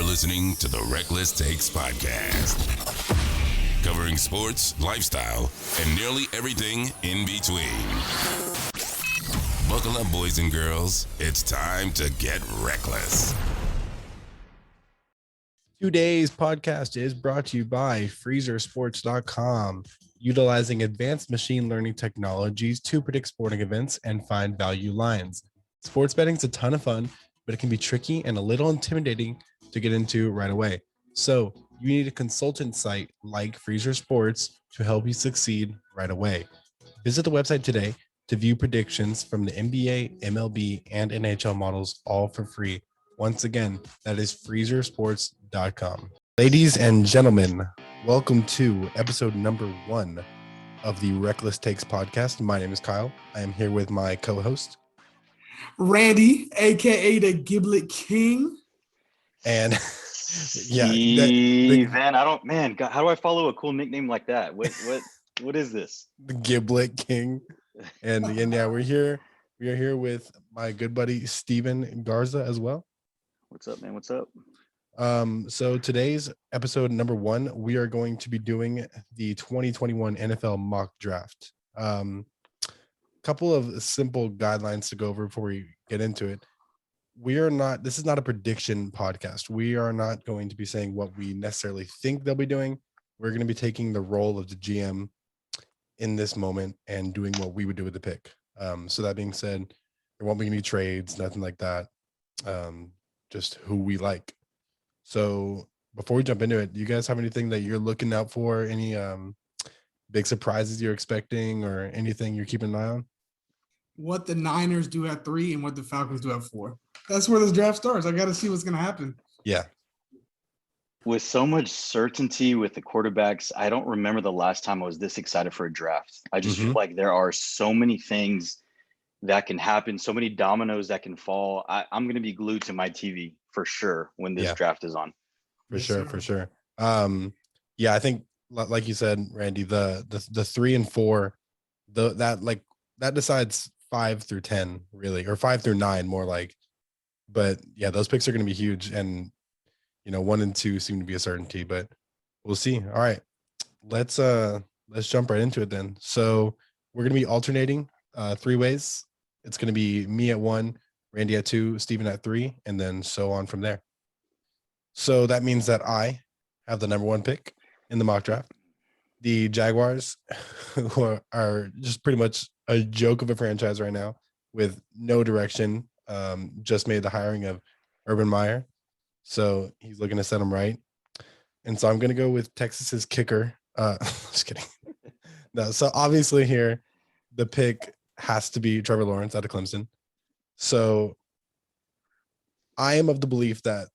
listening to the Reckless Takes Podcast, covering sports, lifestyle, and nearly everything in between. Buckle up, boys and girls. It's time to get reckless. Today's podcast is brought to you by freezersports.com, utilizing advanced machine learning technologies to predict sporting events and find value lines. Sports betting is a ton of fun, but it can be tricky and a little intimidating to get into right away. So you need a consultant site like Freezer Sports to help you succeed right away. Visit the website today to view predictions from the NBA, MLB, and NHL models all for free. Once again, that is freezersports.com. Ladies and gentlemen, welcome to episode number 1 of the Reckless Takes podcast. My name is Kyle. I am here with my co-host, Randy, aka the Giblet King. And Stephen, God, how do I follow a cool nickname like that? What is this? The Giblet King. And we're here. We are here with my good buddy Stephen Garza as well. What's up, man? What's up? So today's episode number 1, we are going to be doing the 2021 NFL mock draft. Couple of simple guidelines to go over before we get into it. This is not a prediction podcast. We are not going to be saying what we necessarily think they'll be doing. We're going to be taking the role of the GM in this moment and doing what we would do with the pick. So that being said, there won't be any trades, nothing like that. Just who we like. So before we jump into it, do you guys have anything that you're looking out for? Any big surprises you're expecting or anything you're keeping an eye on? What the Niners do at 3 and what the Falcons do at 4. That's where this draft starts. I got to see what's going to happen. Yeah. With so much certainty with the quarterbacks, I don't remember the last time I was this excited for a draft. I just feel like there are so many things that can happen, so many dominoes that can fall. I'm going to be glued to my TV for sure when this draft is on. For sure. I think like you said, Randy, the 3 and 4, that decides 5 through 10 really, or 5 through 9 more like. But yeah, those picks are going to be huge, and 1 and 2 seem to be a certainty, but we'll see. All right, let's jump right into it then. So we're going to be alternating 3 ways. It's going to be me at 1, Randy at 2, Stephen at 3, and then so on from there. So that means that I have the number 1 pick in the mock draft. The Jaguars, who are just pretty much a joke of a franchise right now with no direction, just made the hiring of Urban Meyer. So he's looking to set them right. And so I'm going to go with Texas's kicker. Just kidding. No, so obviously here, the pick has to be Trevor Lawrence out of Clemson. So I am of the belief that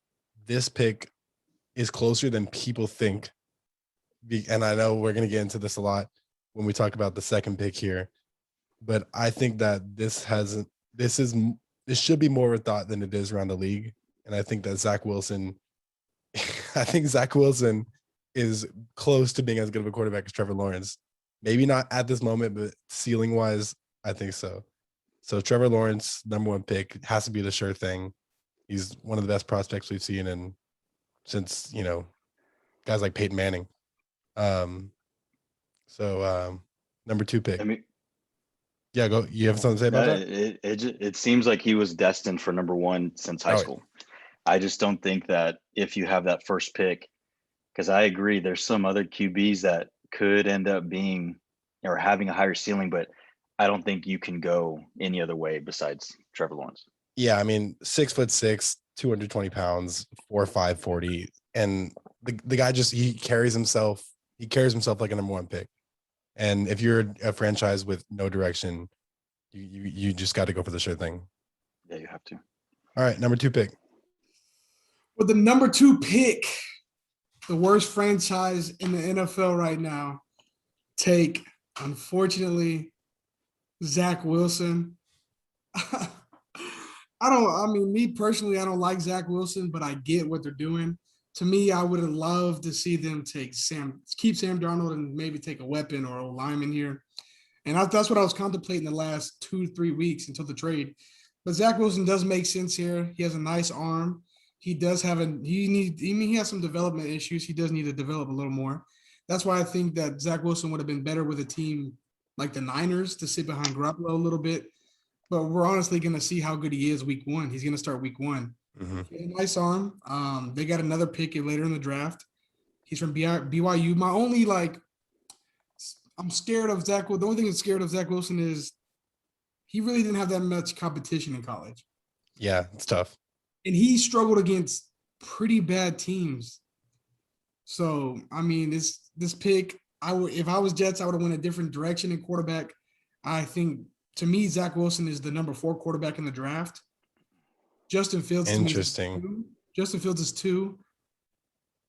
this pick is closer than people think. And I know we're going to get into this a lot when we talk about the second pick here. But I think that this should be more of a thought than it is around the league. And I think that Zach Wilson is close to being as good of a quarterback as Trevor Lawrence. Maybe not at this moment, but ceiling wise, I think so. So Trevor Lawrence, number 1 pick, has to be the sure thing. He's one of the best prospects we've seen since guys like Peyton Manning. Number 2 pick. Go. You have something to say about that? It seems like he was destined for number 1 since high school. I just don't think that if you have that first pick, because I agree, there's some other QBs that could end up being or having a higher ceiling, but I don't think you can go any other way besides Trevor Lawrence. Yeah, I mean, 6'6", 220 pounds, 4'5", 40, and the guy he carries himself like a number 1 pick. And if you're a franchise with no direction, you just got to go for the sure thing. Yeah, you have to. All right, number 2 pick. With the number 2 pick, the worst franchise in the NFL right now, take, unfortunately, Zach Wilson. Me personally, I don't like Zach Wilson, but I get what they're doing. To me, I would have loved to see them keep Sam Darnold and maybe take a weapon or a lineman here. And that's what I was contemplating the last 2 to 3 weeks until the trade. But Zach Wilson does make sense here. He has a nice arm. he does have he has some development issues. He does need to develop a little more. That's why I think that Zach Wilson would have been better with a team like the Niners to sit behind Garoppolo a little bit. But we're honestly going to see how good he is week one. He's going to start week one. Mm-hmm. He has a nice arm. They got another pick later in the draft. He's from BYU. My only I'm scared of Zach. The only thing that's scared of Zach Wilson is he really didn't have that much competition in college. Yeah, it's tough. And he struggled against pretty bad teams. So, I mean, this pick, if I was Jets, I would have went a different direction in quarterback. I think, to me, Zach Wilson is the number 4 quarterback in the draft. Justin Fields. Interesting. Justin Fields is 2.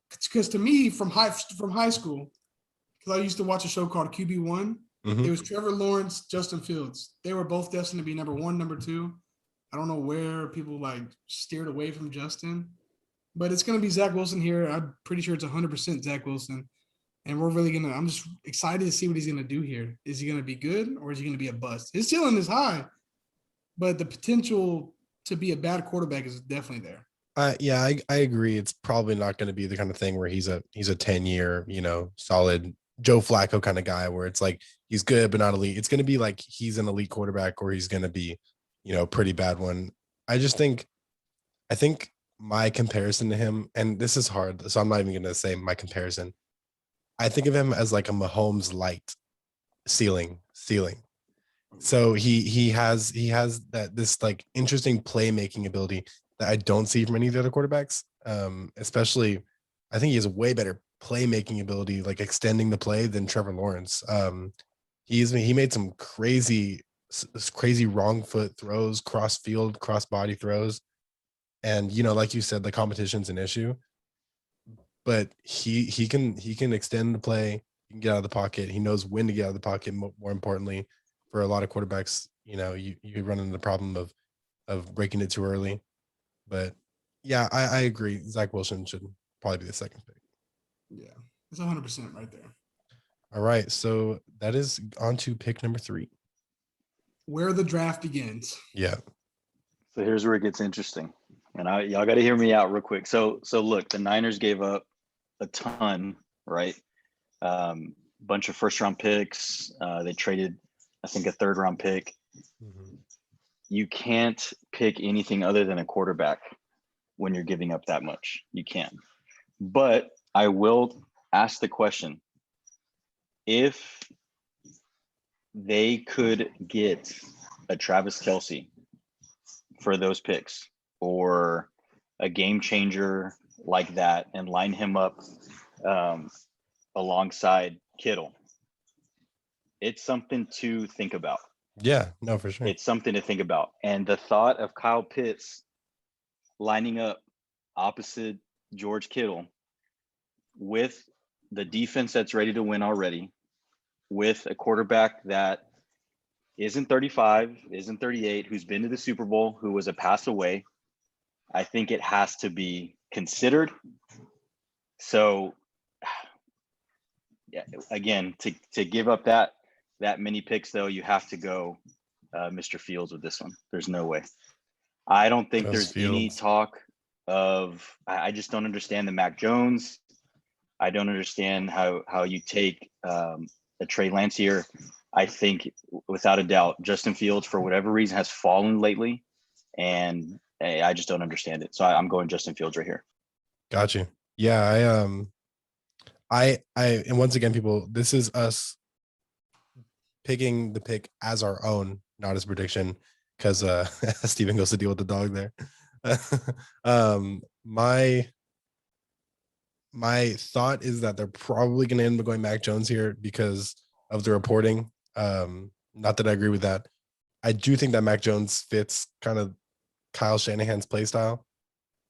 Because to me, from high school, because I used to watch a show called QB1. Mm-hmm. It was Trevor Lawrence, Justin Fields. They were both destined to be number 1, number 2. I don't know where people steered away from Justin, but it's going to be Zach Wilson here. I'm pretty sure it's 100% Zach Wilson. And I'm just excited to see what he's going to do here. Is he going to be good or is he going to be a bust? His ceiling is high, but the potential to be a bad quarterback is definitely there. Yeah, I agree. It's probably not going to be the kind of thing where he's a 10-year, solid Joe Flacco kind of guy where it's like he's good but not elite. It's going to be like he's an elite quarterback or he's going to be, a pretty bad one. I think my comparison to him, and this is hard, so I'm not even going to say my comparison. I think of him as like a Mahomes light ceiling. So he has this like interesting playmaking ability that I don't see from any of the other quarterbacks. Especially, I think he has a way better playmaking ability, like extending the play, than Trevor Lawrence. He made some crazy wrong foot throws, cross field, cross body throws, and like you said, the competition's an issue. But he can extend the play. He can get out of the pocket. He knows when to get out of the pocket. More importantly, for a lot of quarterbacks, you run into the problem of breaking it too early. But yeah, I agree. Zach Wilson should probably be the second pick. Yeah, it's 100% right there. All right, so that is on to pick number 3. Where the draft begins. Yeah. So here's where it gets interesting, and y'all got to hear me out real quick. So look, the Niners gave up a ton, right? Bunch of first-round picks. They traded, I think, a third-round pick. Mm-hmm. You can't pick anything other than a quarterback when you're giving up that much. You can't. But I will ask the question: if they could get a Travis Kelce for those picks, or a game changer like that, and line him up alongside Kittle, it's something to think about. Yeah, no, for sure. It's something to think about. And the thought of Kyle Pitts lining up opposite George Kittle with the defense that's ready to win already, with a quarterback that isn't 35, isn't 38, who's been to the Super Bowl, who was a pass away, I think it has to be considered. So, yeah, again, to give up that many picks, though, you have to go Mr. Fields with this one. There's no way. I don't think there's any talk of – I just don't understand the Mac Jones. I don't understand how you take a Trey Lance here. I think, without a doubt, Justin Fields, for whatever reason, has fallen lately, and I just don't understand it. So I'm going Justin Fields right here. Got you. Yeah, I and once again, people, this is us picking the pick as our own, not as prediction, because Stephen goes to deal with the dog there. My thought is that they're probably going to end up going Mac Jones here because of the reporting. Not that I agree with that. I do think that Mac Jones fits kind of Kyle Shanahan's play style.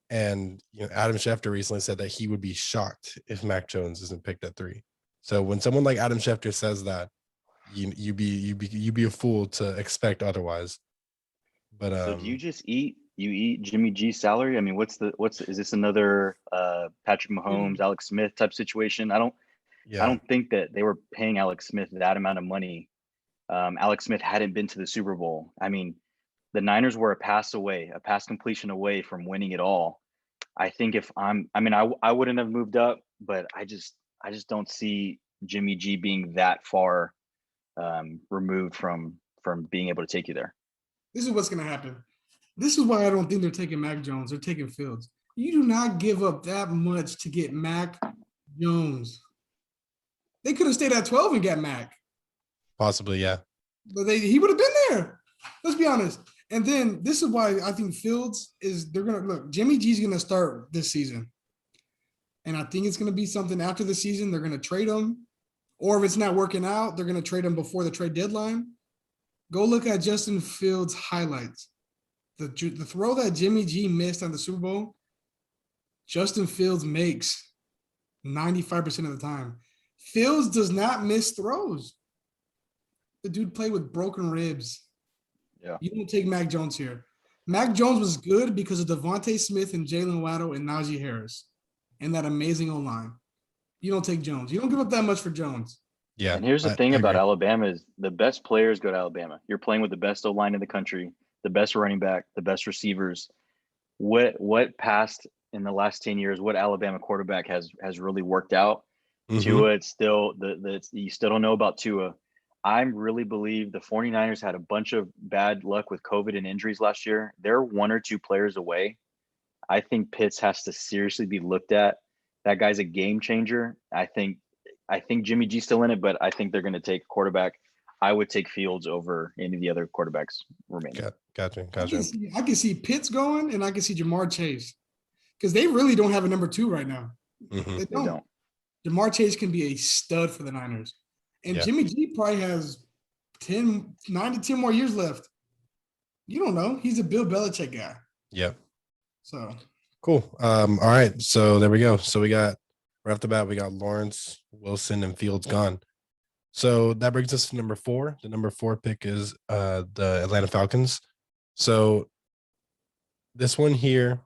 And Adam Schefter recently said that he would be shocked if Mac Jones isn't picked at 3. So when someone like Adam Schefter says that, you be a fool to expect otherwise. But so do you just eat Jimmy G's salary? I mean, is this another Patrick Mahomes, Alex Smith type situation? I don't think that they were paying Alex Smith that amount of money. Alex Smith hadn't been to the Super Bowl. I mean, the Niners were a pass completion away from winning it all. I think I wouldn't have moved up, but I just don't see Jimmy G being that far removed from being able to take you there. This is what's going to happen. This is why I don't think they're taking Mac Jones. They're taking Fields. You do not give up that much to get Mac Jones. They could have stayed at 12 and got Mac. Possibly, yeah. But he would have been there. Let's be honest. And then this is why I think Fields is, they're going to look, Jimmy G's going to start this season. And I think it's going to be something after the season. They're going to trade him. Or if it's not working out, they're going to trade him before the trade deadline. Go look at Justin Fields' highlights. The throw that Jimmy G missed on the Super Bowl, Justin Fields makes 95% of the time. Fields does not miss throws. The dude played with broken ribs. Yeah. You don't take Mac Jones here. Mac Jones was good because of Devontae Smith and Jalen Waddle and Najee Harris and that amazing O-line. You don't take Jones. You don't give up that much for Jones. Yeah. And here's the thing I about agree. Alabama is the best players go to Alabama. You're playing with the best O-line in the country, the best running back, the best receivers. What passed in the last 10 years, what Alabama quarterback has really worked out? Mhm. Tua, it's still you still don't know about Tua. I really believe the 49ers had a bunch of bad luck with COVID and injuries last year. They're one or two players away. I think Pitts has to seriously be looked at. That guy's a game changer. I think Jimmy G's still in it, but I think they're going to take a quarterback. I would take Fields over any of the other quarterbacks remaining. Gotcha. I can see Pitts going, and I can see Jamar Chase because they really don't have a number 2 right now. Mhm. They don't. Jamar Chase can be a stud for the Niners. And Yeah. Jimmy G probably has 9 to 10 more years left. You don't know. He's a Bill Belichick guy. Yep. So Cool. All right. So there we go. So we got right off the bat, we got Lawrence, Wilson, and Fields gone. So that brings us to number 4. The number 4 pick is the Atlanta Falcons. So this one here,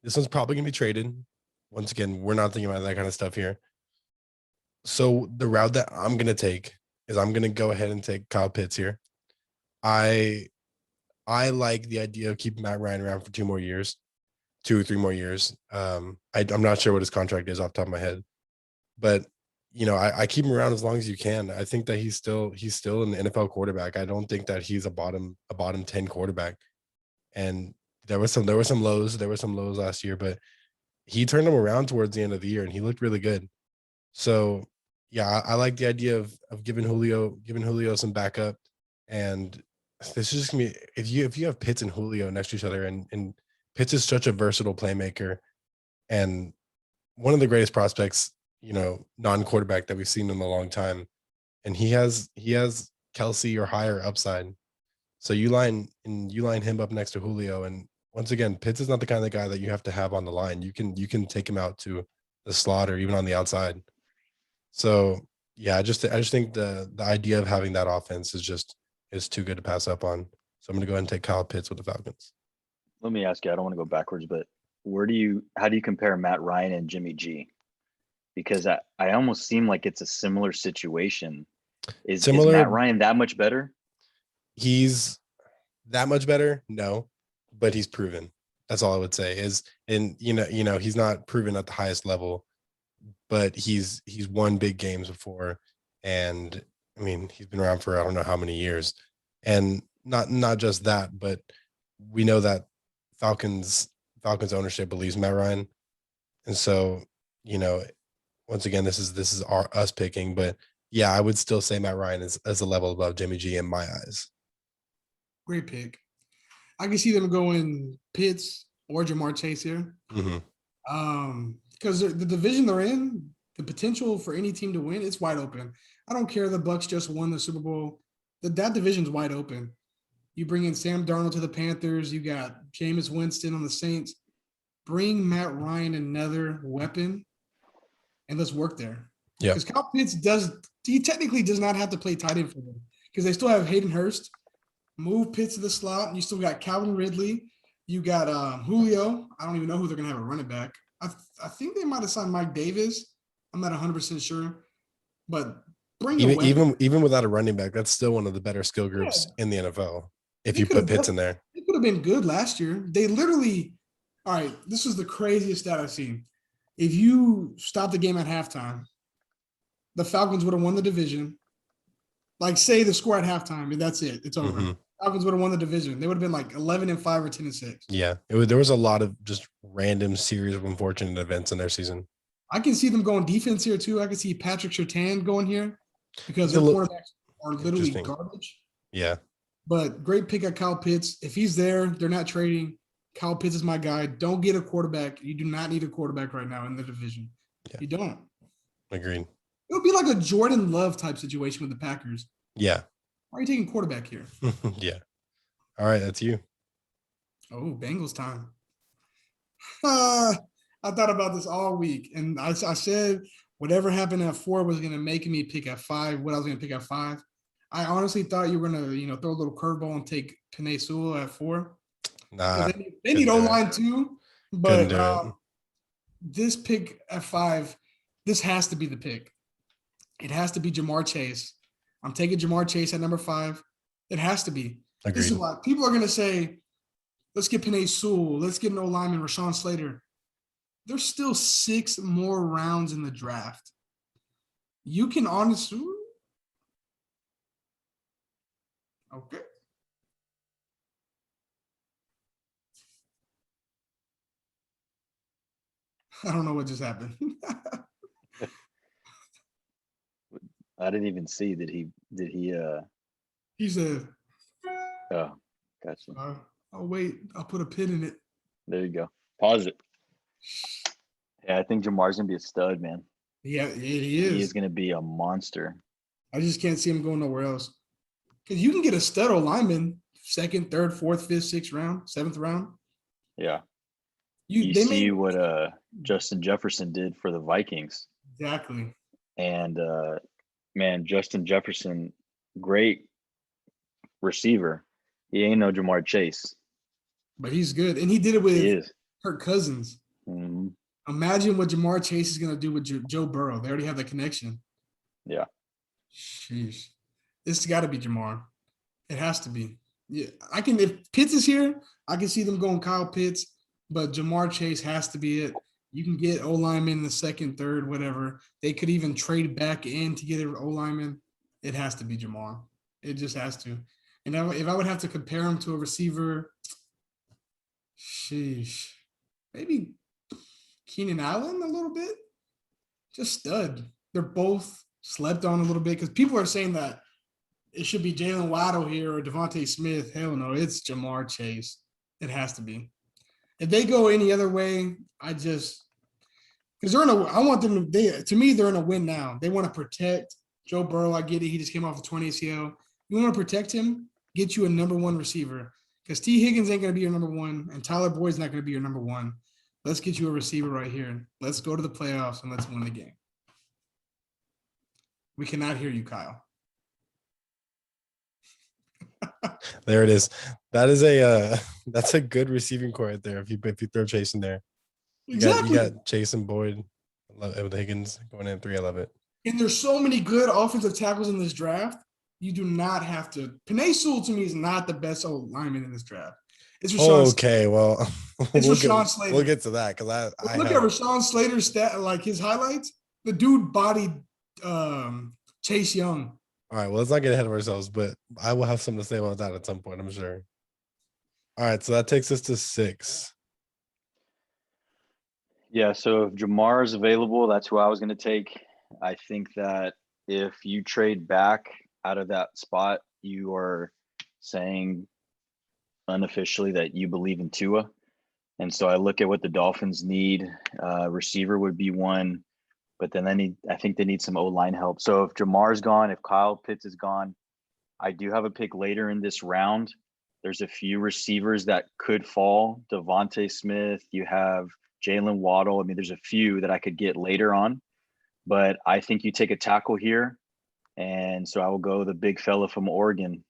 this one's probably gonna be traded. Once again, we're not thinking about that kind of stuff here. So the route that I'm gonna take is I'm gonna go ahead and take Kyle Pitts here. I like the idea of keeping Matt Ryan around for 2 or 3 more years. I'm not sure what his contract is off the top of my head, but I keep him around as long as you can. I think that he's still an NFL quarterback. I don't think that he's a bottom 10 quarterback. And there were some lows last year, but he turned them around towards the end of the year and he looked really good. So yeah, I like the idea of giving Julio some backup. And this is just gonna be if you have Pitts and Julio next to each other, and Pitts is such a versatile playmaker and one of the greatest prospects, non-quarterback that we've seen in a long time. And he has Kelsey or higher upside. So you line him up next to Julio. And once again, Pitts is not the kind of guy that you have to have on the line. You can take him out to the slot or even on the outside. So yeah, I just think the idea of having that offense is too good to pass up on. So I'm gonna go ahead and take Kyle Pitts with the Falcons. Let me ask you, I don't want to go backwards, but how do you compare Matt Ryan and Jimmy G? Because I almost seem like it's a similar situation. Is Matt Ryan that much better? He's that much better? No, but he's proven. That's all I would say he's not proven at the highest level, but he's won big games before. And I mean, he's been around for I don't know how many years. And not just that, but we know that Falcons ownership believes Matt Ryan. And so, once again, this is us picking, but yeah, I would still say Matt Ryan is a level above Jimmy G in my eyes. great pick. I can see them going Pitts or Jamar Chase here. Mm-hmm. Because the division they're in, the potential for any team to win, it's wide open. I don't care the Bucs just won the Super Bowl. That division's wide open. You bring in Sam Darnold to the Panthers. You got Jameis Winston on the Saints. Bring Matt Ryan another weapon, and let's work there. Yeah. Because Kyle Pitts technically does not have to play tight end for them because they still have Hayden Hurst. Move Pitts to the slot, and you still got Calvin Ridley. You got Julio. I don't even know who they're going to have a running back. I think they might have signed Mike Davis. I'm not 100% sure. But even without a running back, that's still one of the better skill groups in the NFL. If you put Pitts in there. It could have been good last year. They literally All right, this is the craziest stat I've seen. If you stop the game at halftime, the Falcons would have won the division. Like, say the score at halftime, and that's it. It's over. Mm-hmm. Falcons would have won the division. They would have been like 11-5 or 10-6. Yeah, there was a lot of just random series of unfortunate events in their season. I can see them going defense here too. I can see Patrick Surtain going here because their quarterbacks are literally garbage. Yeah. But great pick at Kyle Pitts. If he's there, they're not trading. Kyle Pitts is my guy. Don't get a quarterback. You do not need a quarterback right now in the division. Yeah. You don't. Agreed. It would be like a Jordan Love type situation with the Packers. Yeah. Why are you taking quarterback here? Yeah. All right, that's you. Oh, Bengals time. I thought about this all week, and I said whatever happened at 4 was going to make me pick at 5. What I was going to pick at 5. I honestly thought you were going to, throw a little curveball and take Penei Sewell at 4. Nah, they need O-line too, but this pick at 5, this has to be the pick. It has to be Jamar Chase. I'm taking Jamar Chase at number 5. It has to be. Agreed. This is why people are going to say, let's get Penei Sewell. Let's get an O-lineman, Rashawn Slater. There's still 6 more rounds in the draft. You can honestly. Okay. I don't know what just happened. I didn't even see. Did he He said. Oh, gotcha. I'll wait. I'll put a pin in it. There you go. Pause it. Yeah, I think Jamar's gonna be a stud, man. Yeah, he is. He is gonna be a monster. I just can't see him going nowhere else. Because you can get a stud lineman 2nd, 3rd, 4th, 5th, 6th round, 7th round. Yeah. You see what Justin Jefferson did for the Vikings. Exactly. And man, Justin Jefferson, great receiver. He ain't no Jamar Chase. But he's good. And he did it with Kirk Cousins. Mm-hmm. Imagine what Jamar Chase is going to do with Joe Burrow. They already have that connection. Yeah. Sheesh. This has got to be Jamar. It has to be. Yeah, if Pitts is here, I can see them going Kyle Pitts, but Jamar Chase has to be it. You can get O-lineman in the 2nd, 3rd, whatever. They could even trade back in to get an O-lineman. It has to be Jamar. It just has to. And if I would have to compare him to a receiver, sheesh, maybe Keenan Allen a little bit. Just stud. They're both slept on a little bit because people are saying that it should be Jalen Waddle here or Devontae Smith. Hell no, it's Jamar Chase. It has to be. If they go any other way, because they're in a. I want them. To me, they're in a win now. They want to protect Joe Burrow. I get it. He just came off a 20 ACL. You want to protect him? Get you a number 1 receiver because T. Higgins ain't going to be your number 1, and Tyler Boyd's not going to be your number 1. Let's get you a receiver right here. Let's go to the playoffs and let's win the game. We cannot hear you, Kyle. There it is. That is that's a good receiving core right there. If you throw Chase in there, Exactly. You got Chase and Boyd with Higgins going in 3. I love it. And there's so many good offensive tackles in this draft. You do not have to. Penei Sewell to me is not the best old lineman in this draft. It's Rashawn. Okay, well, it's Rashawn Slater. We'll get to that because I look at Rashawn Slater's stat, like his highlights. The dude bodied Chase Young. All right, well, let's not get ahead of ourselves, but I will have something to say about that at some point, I'm sure. All right, so that takes us to 6. Yeah, so if Jamar is available, that's who I was going to take. I think that if you trade back out of that spot, you are saying unofficially that you believe in Tua. And so I look at what the Dolphins need. Receiver would be one. But then I think they need some O-line help. So if Jamar's gone, if Kyle Pitts is gone, I do have a pick later in this round. There's a few receivers that could fall. Devontae Smith, you have Jalen Waddle. I mean, there's a few that I could get later on. But I think you take a tackle here. And so I will go the big fella from Oregon,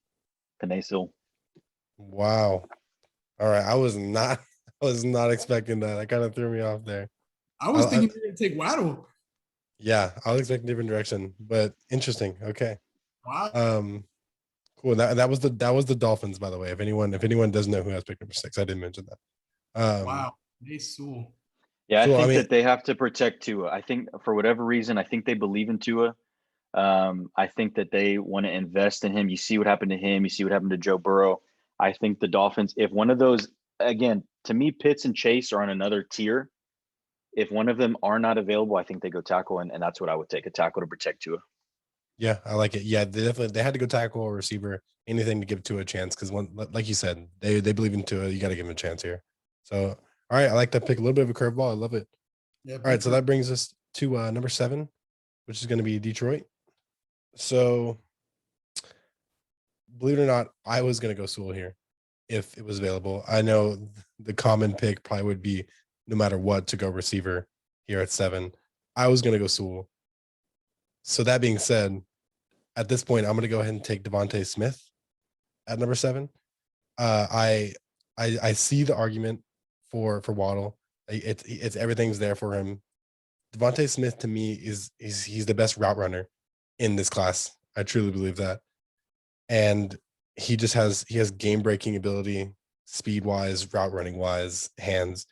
Penei Sewell. Wow. All right. I was not expecting that. That kind of threw me off there. I was thinking you were going to take Waddle. Yeah, I was expecting a different direction, but interesting. Okay. Wow. Cool. That was the Dolphins, by the way. If anyone doesn't know who has picked number 6, I didn't mention that. Wow. Sewell. Yeah, I So, think that they have to protect Tua. I think for whatever reason, I think they believe in Tua. I think that they want to invest in him. You see what happened to him. You see what happened to Joe Burrow. I think the Dolphins, if one of those, again, to me, Pitts and Chase are on another tier. If one of them are not available, I think they go tackle, and that's what I would take, a tackle to protect Tua. Yeah, I like it. Yeah, they had to go tackle or receiver, anything to give Tua a chance because like you said, they believe in Tua. You got to give him a chance here. So, all right, I like that pick. A little bit of a curveball. I love it. Yeah. All right, so that brings us to number 7, which is going to be Detroit. So, believe it or not, I was going to go Sewell here if it was available. I know the common pick probably would be no matter what to go receiver here at 7. I was going to go Sewell. So that being said, at this point, I'm going to go ahead and take Devontae Smith at number 7. I see the argument for Waddle. It's everything's there for him. Devontae Smith to me is he's the best route runner in this class. I truly believe that. And he has game breaking ability, speed wise, route running wise, hands.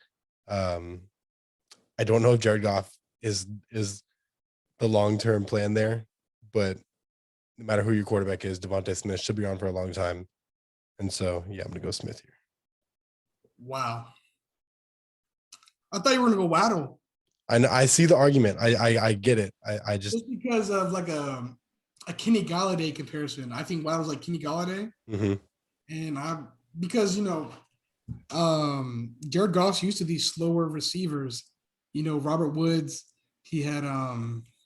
I don't know if Jared Goff is the long term plan there, but no matter who your quarterback is, Devontae Smith should be on for a long time. And so, yeah, I'm gonna go Smith here. Wow. I thought you were gonna go Waddle. I see the argument. I get it. I just because of like a Kenny Galladay comparison. I think Waddle's like Kenny Galladay. mm-hmm. And because Jared Goff's used to these slower receivers. Robert Woods. He had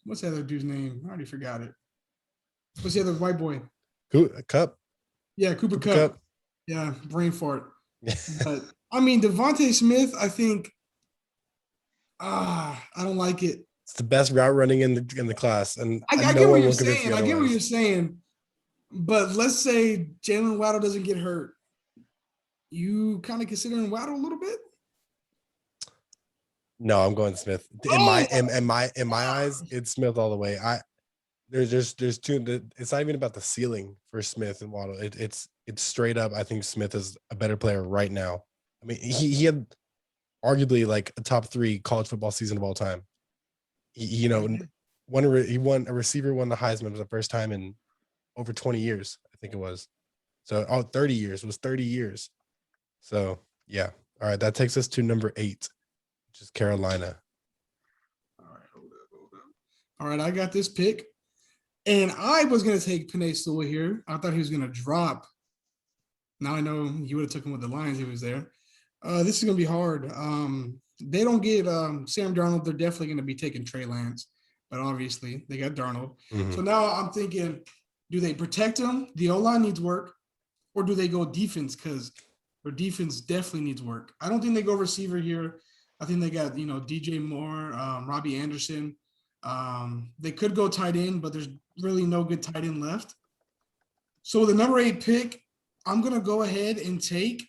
what's the other dude's name? I already forgot it. What's the other white boy? Cup. Yeah, Cooper Kupp. Yeah, brain fart. But I mean, Devontae Smith, I think I don't like it. It's the best route running in the class, and I no get what one you're will convince saying. me I get what otherwise. you're saying, but let's say Jalen Waddle doesn't get hurt. You kind of considering Waddle a little bit? No, I'm going Smith. In my eyes, it's Smith all the way. There's two. It's not even about the ceiling for Smith and Waddle. It's straight up. I think Smith is a better player right now. I mean, he had arguably like a top 3 college football season of all time. He won a receiver won the Heisman for the first time in over 20 years. I think it was. So 30 years. It was 30 years. So yeah. All right. That takes us to number 8, which is Carolina. All right, hold up. All right, I got this pick. And I was going to take Penei Sewell here. I thought he was going to drop. Now I know you would have took him with the Lions. He was there. This is going to be hard. They don't get Sam Darnold. They're definitely going to be taking Trey Lance. But obviously, they got Darnold. Mm-hmm. So now I'm thinking, do they protect him? The O-line needs work. Or do they go defense? Because their defense definitely needs work. I don't think they go receiver here. I think they got, DJ Moore, Robbie Anderson. They could go tight end, but there's really no good tight end left. So the number 8 pick, I'm going to go ahead and take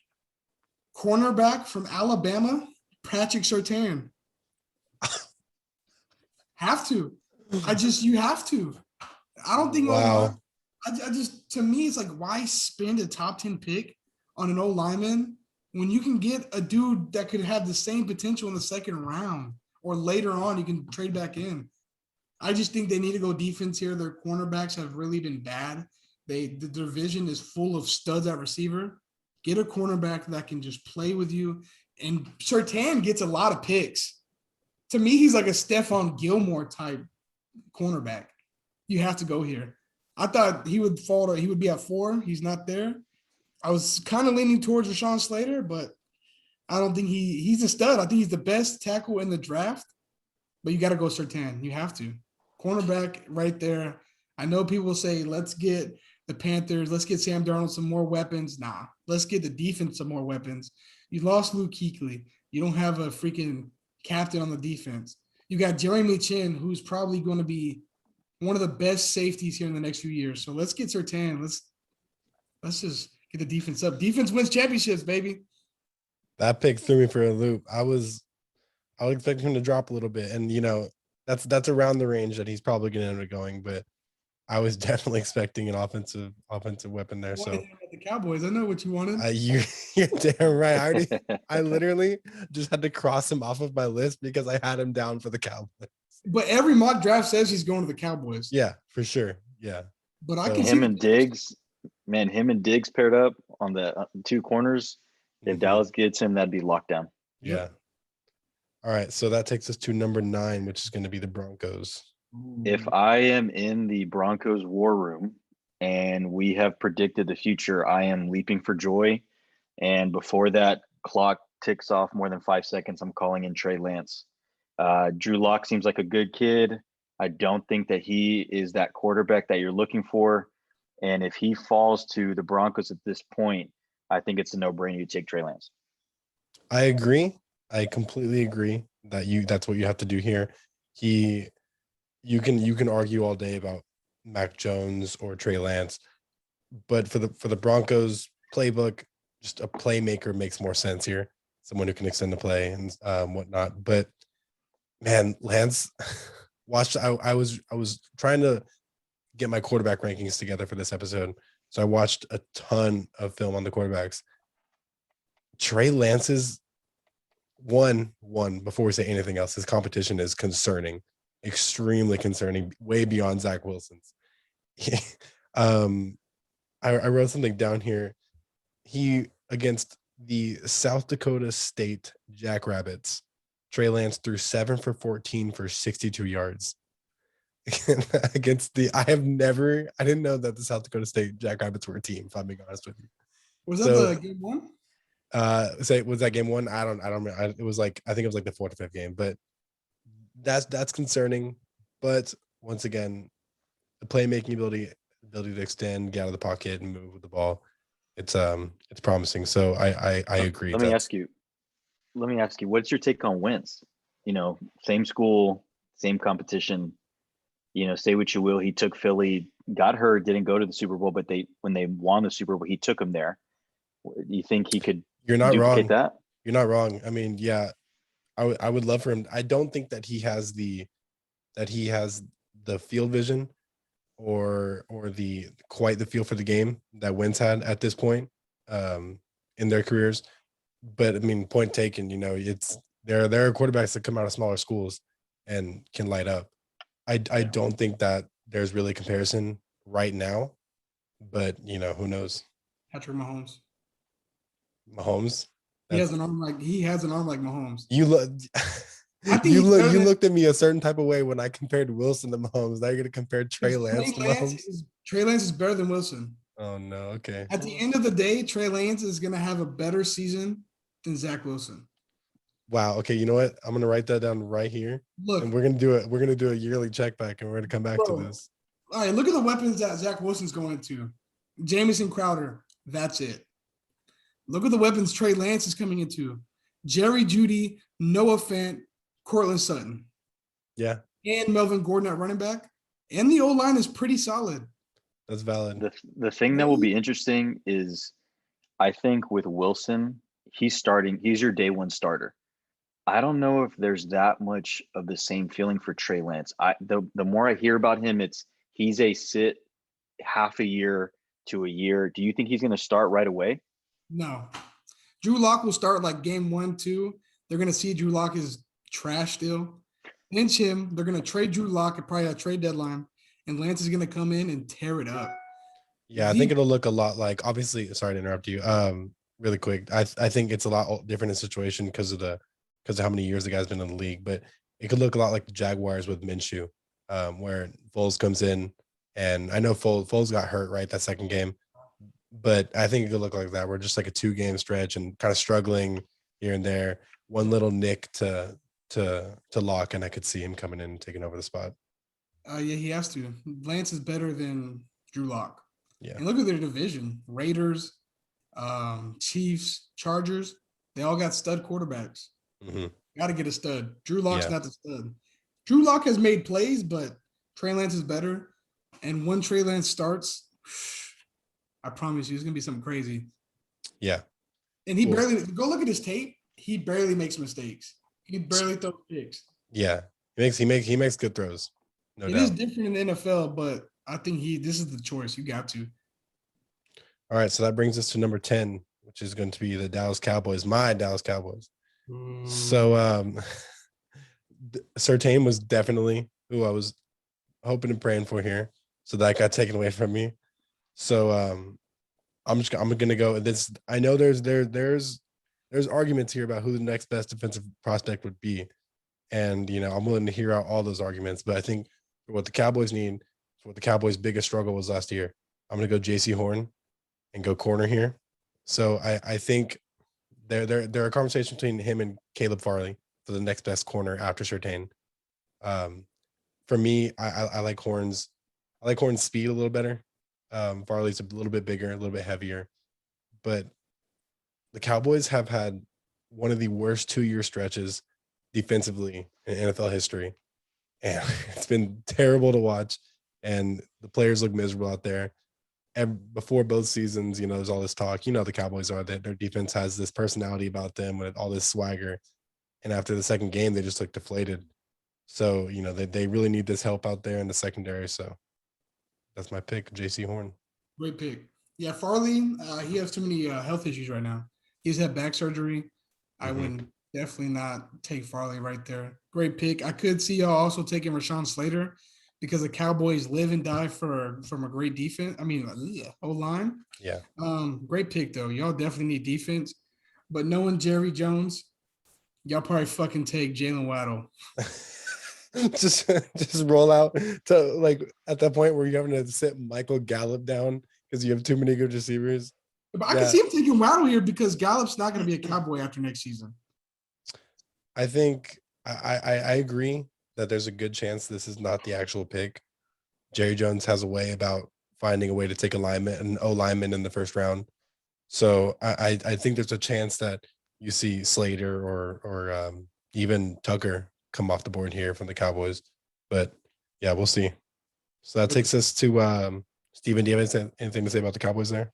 cornerback from Alabama, Patrick Surtain. Have to. You have to. I don't think. Wow. To me, it's like, why spend a top 10 pick on an O-lineman when you can get a dude that could have the same potential in the second round or later on, you can trade back in. I just think they need to go defense here. Their cornerbacks have really been bad. The division is full of studs at receiver. Get a cornerback that can just play with you. And Surtain gets a lot of picks. To me, he's like a Stephon Gilmore type cornerback. You have to go here. I thought he would be at 4. He's not there. I was kind of leaning towards Rashawn Slater, but I don't think he's a stud. I think he's the best tackle in the draft, but you got to go Surtain. You have to. Cornerback right there. I know people say, let's get the Panthers, let's get Sam Darnold some more weapons. Nah, let's get the defense some more weapons. You lost Luke Kuechly. You don't have a freaking captain on the defense. You got Jeremy Chin, who's probably going to be one of the best safeties here in the next few years. So let's get Surtain. Let's just get the defense up. Defense wins championships, baby. That pick threw me for a loop. I was expecting him to drop a little bit, and that's around the range that he's probably going to end up going. But I was definitely expecting an offensive weapon there. You So wanted him at the Cowboys. I know what you wanted. you're damn right. I literally just had to cross him off of my list because I had him down for the Cowboys. But every mock draft says he's going to the Cowboys. Yeah, for sure. Yeah. But I So- can see Him and Diggs, man, him and Diggs paired up on the two corners. If Mhm. Dallas gets him, that'd be lockdown. Yeah. All right. So that takes us to number 9, which is going to be the Broncos. If I am in the Broncos war room and we have predicted the future, I am leaping for joy. And before that clock ticks off more than 5 seconds, I'm calling in Trey Lance. Drew Lock seems like a good kid. I don't think that he is that quarterback that you're looking for. And if he falls to the Broncos at this point, I think it's a no-brainer to take Trey Lance. I agree. I completely agree that's what you have to do here. You can argue all day about Mac Jones or Trey Lance, but for the Broncos playbook, just a playmaker makes more sense here. Someone who can extend the play and whatnot. But man, Lance, I was trying to get my quarterback rankings together for this episode, so I watched a ton of film on the quarterbacks. Trey Lance's one before we say anything else, his competition is concerning, extremely concerning, way beyond Zach Wilson's. I wrote something down here. He against the South Dakota State Jackrabbits, Trey Lance threw 7 for 14 for 62 yards. Against I didn't know that the South Dakota State Jackrabbits were a team, if I'm being honest with you. Was that the game one? Was that game 1? I don't remember. I think it was like the 4th or 5th game, but that's concerning. But once again, the playmaking ability to extend, get out of the pocket, and move with the ball, it's promising. So I agree. Let me ask you, what's your take on Wentz? Same school, same competition. Say what you will, he took Philly, got hurt, didn't go to the Super Bowl, but when they won the Super Bowl, he took him there. Do you think he could You're not duplicate wrong. that? You're not wrong. I mean, yeah, I would love for him. I don't think that he has the field vision or quite the feel for the game that Wentz had at this point in their careers. But I mean, point taken, there are quarterbacks that come out of smaller schools and can light up. I don't think that there's really comparison right now, but who knows? Patrick Mahomes. Mahomes. He has an arm like Mahomes. You look. I think you he's looked at me a certain type of way when I compared Wilson to Mahomes. Now you're gonna compare Trey Lance to Mahomes. Trey Lance is better than Wilson. Oh no. Okay. At the end of the day, Trey Lance is gonna have a better season than Zach Wilson. Wow. Okay. You know what? I'm gonna write that down right here. Look, and we're gonna do a yearly check back, and we're gonna come back to this. All right. Look at the weapons that Zach Wilson's going to. Jamison Crowder. That's it. Look at the weapons Trey Lance is coming into. Jerry Jeudy, Noah Fant, Cortland Sutton. Yeah. And Melvin Gordon at running back. And the O-line is pretty solid. That's valid. The thing that will be interesting is, I think with Wilson, he's your day one starter. I don't know if there's that much of the same feeling for Trey Lance. The more I hear about him, he's a sit half a year to a year. Do you think he's going to start right away? No. Drew Lock will start like game 1, 2. They're going to see Drew Lock is trash still. Bench him. They're going to trade Drew Lock at probably a trade deadline, and Lance is going to come in and tear it up. Yeah, I think it'll look a lot like. Obviously, sorry to interrupt you. Really quick. I think it's a lot different in situation because of how many years the guy's been in the league, but it could look a lot like the Jaguars with Minshew, where Foles comes in, and I know Foles got hurt right that second game, but I think it could look like that. We're just like a 2-game stretch and kind of struggling here and there. One little nick to Lock, and I could see him coming in and taking over the spot. Yeah, he has to. Lance is better than Drew Lock. Yeah. And look at their division: Raiders, Chiefs, Chargers. They all got stud quarterbacks. Mm-hmm. Got to get a stud. Drew Lock's not the stud. Drew Lock has made plays, but Trey Lance is better. And when Trey Lance starts, I promise you, it's gonna be something crazy. Yeah. And he barely go look at his tape. He barely makes mistakes. He barely throws picks. Yeah. He makes good throws. No doubt. It is different in the NFL, but I think this is the choice. You got to. All right, so that brings us to number 10, which is going to be the Dallas Cowboys, my Dallas Cowboys. So Surtain was definitely who I was hoping and praying for here. So that got taken away from me. So I'm gonna go this. I know there's arguments here about who the next best defensive prospect would be. And I'm willing to hear out all those arguments, but I think for what the Cowboys need, for what the Cowboys' biggest struggle was last year, I'm gonna go JC Horn and go corner here. So I think there are conversations between him and Caleb Farley for the next best corner after Surtain. For me, I like Horn's speed a little better. Farley's a little bit bigger, a little bit heavier, but the Cowboys have had one of the worst 2-year stretches defensively in NFL history, and it's been terrible to watch. And the players look miserable out there. And before both seasons, there's all this talk. The Cowboys are that their defense has this personality about them with all this swagger. And after the second game, they just look deflated. So, they really need this help out there in the secondary. So that's my pick, JC Horn. Great pick. Yeah, Farley, he has too many health issues right now. He's had back surgery. I would definitely not take Farley right there. Great pick. I could see y'all also taking Rashawn Slater because the Cowboys live and die from a great defense. I mean, O-line. Yeah. Great pick, though. Y'all definitely need defense. But knowing Jerry Jones, y'all probably fucking take Jalen Waddle. just roll out to like at that point where you're having to sit Michael Gallup down because you have too many good receivers. But I can see him taking Waddle here because Gallup's not going to be a Cowboy after next season. I think I agree that there's a good chance this is not the actual pick. Jerry Jones has a way about finding a way to take an O lineman in the first round. So I think there's a chance that you see Slater or even Tucker come off the board here from the Cowboys. But yeah, we'll see. So that takes us to Stephen. Do you have anything to say about the Cowboys there?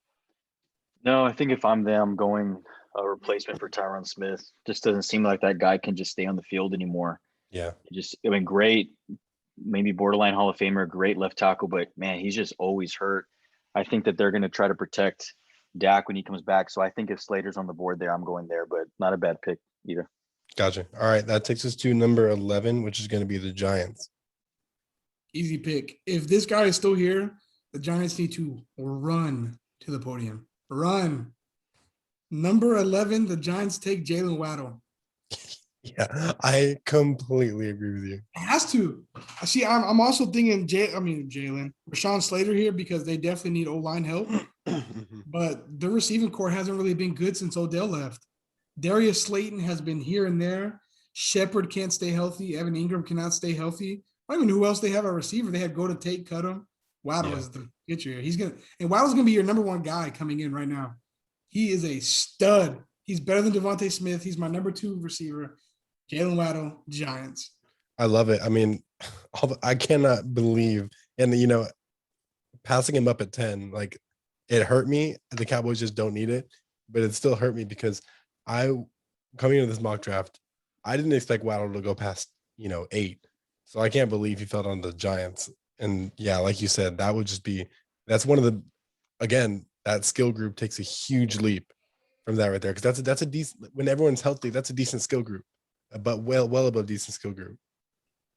No, I think if I'm them, I'm going a replacement for Tyron Smith. Just doesn't seem like that guy can just stay on the field anymore. Yeah. Great, maybe borderline Hall of Famer, great left tackle, but man, he's just always hurt. I think that they're going to try to protect Dak when he comes back. So I think if Slater's on the board there, I'm going there, but not a bad pick either. Gotcha. All right. That takes us to number 11, which is going to be the Giants. Easy pick. If this guy is still here, the Giants need to run to the podium. Run. Number 11, the Giants take Jalen Waddle. Yeah, I completely agree with you. It has to. See, I'm also thinking Jalen, Rashawn Slater here because they definitely need O-line help. But the receiving core hasn't really been good since Odell left. Darius Slayton has been here and there. Shepard can't stay healthy. Evan Ingram cannot stay healthy. I don't even know who else they have at receiver. They had Golden Tate cut him. Waddle is the pitcher here. Waddle's gonna be your number one guy coming in right now. He is a stud. He's better than Devontae Smith. He's my number 2 receiver. Jalen Waddle, Giants. I love it. I mean, I cannot believe, and passing him up at 10, like it hurt me. The Cowboys just don't need it, but it still hurt me because coming into this mock draft, I didn't expect Waddle to go past 8. So I can't believe he fell on the Giants. And yeah, like you said, that's one of the, again, that skill group takes a huge leap from that right there. Because that's a decent, when everyone's healthy, that's a decent skill group, but well above decent skill group.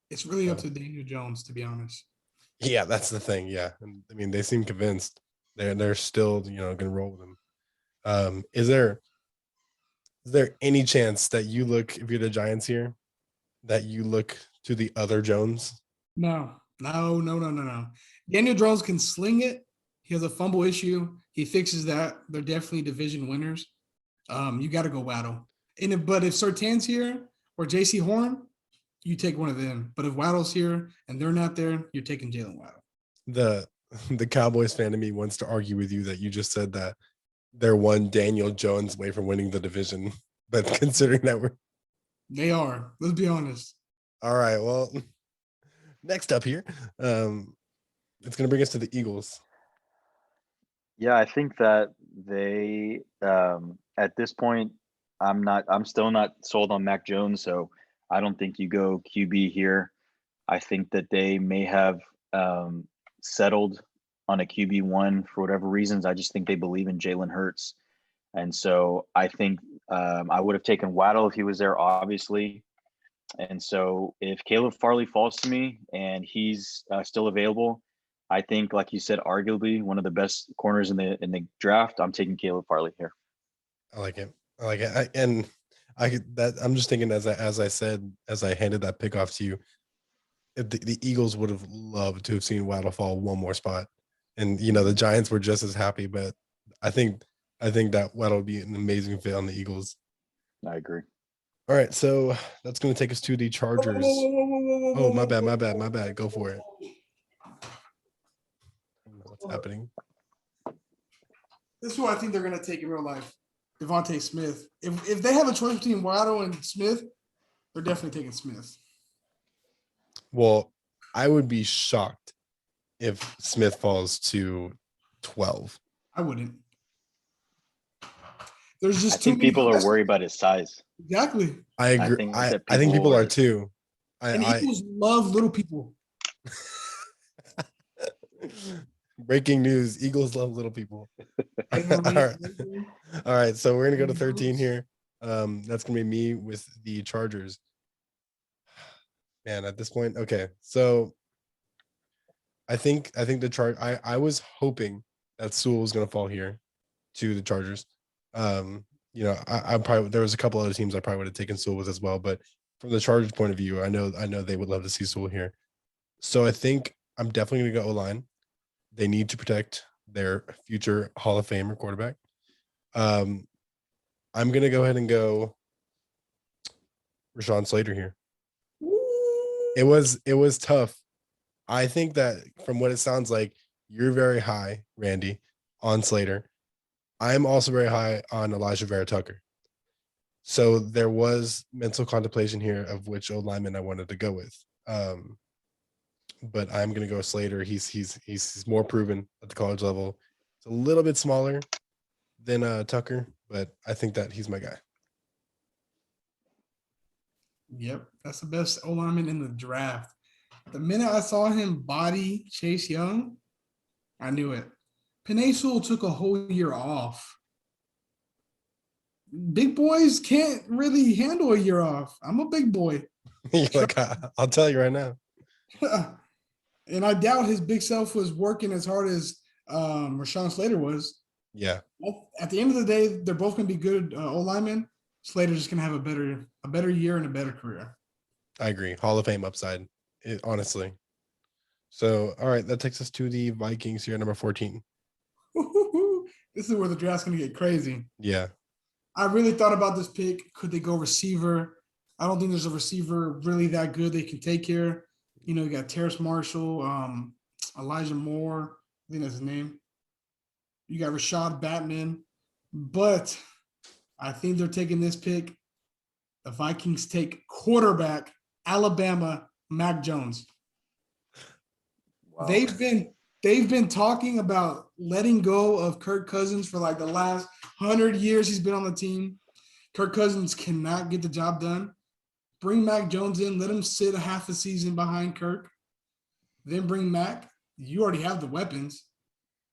It's really up to Daniel Jones, to be honest. Yeah, that's the thing. Yeah. And I mean, they seem convinced they're still, going to roll with him. Is there any chance that you look, if you're the Giants here, that you look to the other Jones? No. Daniel Jones can sling it. He has a fumble issue. He fixes that. They're definitely division winners. You got to go Waddle. But if Surtain's here or JC Horn, you take one of them. But if Waddle's here and they're not there, you're taking Jalen Waddle. The Cowboys fan of me wants to argue with you that you just said that they're one Daniel Jones away from winning the division. But considering that they are, let's be honest. All right. Well, next up here, it's going to bring us to the Eagles. Yeah, I think that they, at this point, I'm still not sold on Mac Jones. So I don't think you go QB here. I think that they may have settled on a QB1 for whatever reasons. I just think they believe in Jalen Hurts. And so I think I would have taken Waddle if he was there, obviously. And so if Caleb Farley falls to me and he's still available, I think, like you said, arguably one of the best corners in the draft. I'm taking Caleb Farley here. I like it. I'm just thinking as I said, as I handed that pick off to you, if the Eagles would have loved to have seen Waddle fall one more spot. And the Giants were just as happy, but I think that Waddle would be an amazing fit on the Eagles. I agree. All right, so that's going to take us to the Chargers. Oh, my bad. Go for it. I don't know what's happening. This is who I think they're going to take in real life. Devontae Smith. If they have a choice between Waddle and Smith, they're definitely taking Smith. Well, I would be shocked if Smith falls to 12. I wouldn't. There's just I think people are worried about his size. Exactly. I agree. I think people are too. Eagles love little people. Breaking news: Eagles love little people. All right, so we're gonna go to 13 here. That's gonna be me with the Chargers. Man, at this point, okay. So I think the I was hoping that Sewell was gonna fall here to the Chargers. I probably there was a couple other teams I probably would have taken Sewell with as well, but from the Chargers point of view, I know they would love to see Sewell here. So I think I'm definitely gonna go O-line. They need to protect their future Hall of Famer quarterback. I'm gonna go ahead and go Rashawn Slater here. It was tough. I think that from what it sounds like, you're very high, Randy, on Slater. I'm also very high on Elijah Vera Tucker. So there was mental contemplation here of which old lineman I wanted to go with. But I'm going to go Slater. He's more proven at the college level. It's a little bit smaller than Tucker, but I think that he's my guy. Yep, that's the best O-lineman in the draft. The minute I saw him body Chase Young, I knew it. Penei Sewell took a whole year off. Big boys can't really handle a year off. I'm a big boy. I'll tell you right now. And I doubt his big self was working as hard as Rashawn Slater was. Yeah. At the end of the day, they're both going to be good O-linemen. Slater's just going to have a better year and a better career. I agree. Hall of Fame upside, honestly. So, all right, that takes us to the Vikings here, number 14. This is where the draft's going to get crazy. Yeah. I really thought about this pick. Could they go receiver? I don't think there's a receiver really that good they can take here. You got Terrace Marshall, Elijah Moore. I think that's his name. You got Rashad Batman. But I think they're taking this pick. The Vikings take quarterback, Alabama, Mac Jones. Wow. They've been talking about letting go of Kirk Cousins for like the last 100 years he's been on the team. Kirk Cousins cannot get the job done. Bring Mac Jones in, let him sit a half a season behind Kirk. Then bring Mac. You already have the weapons.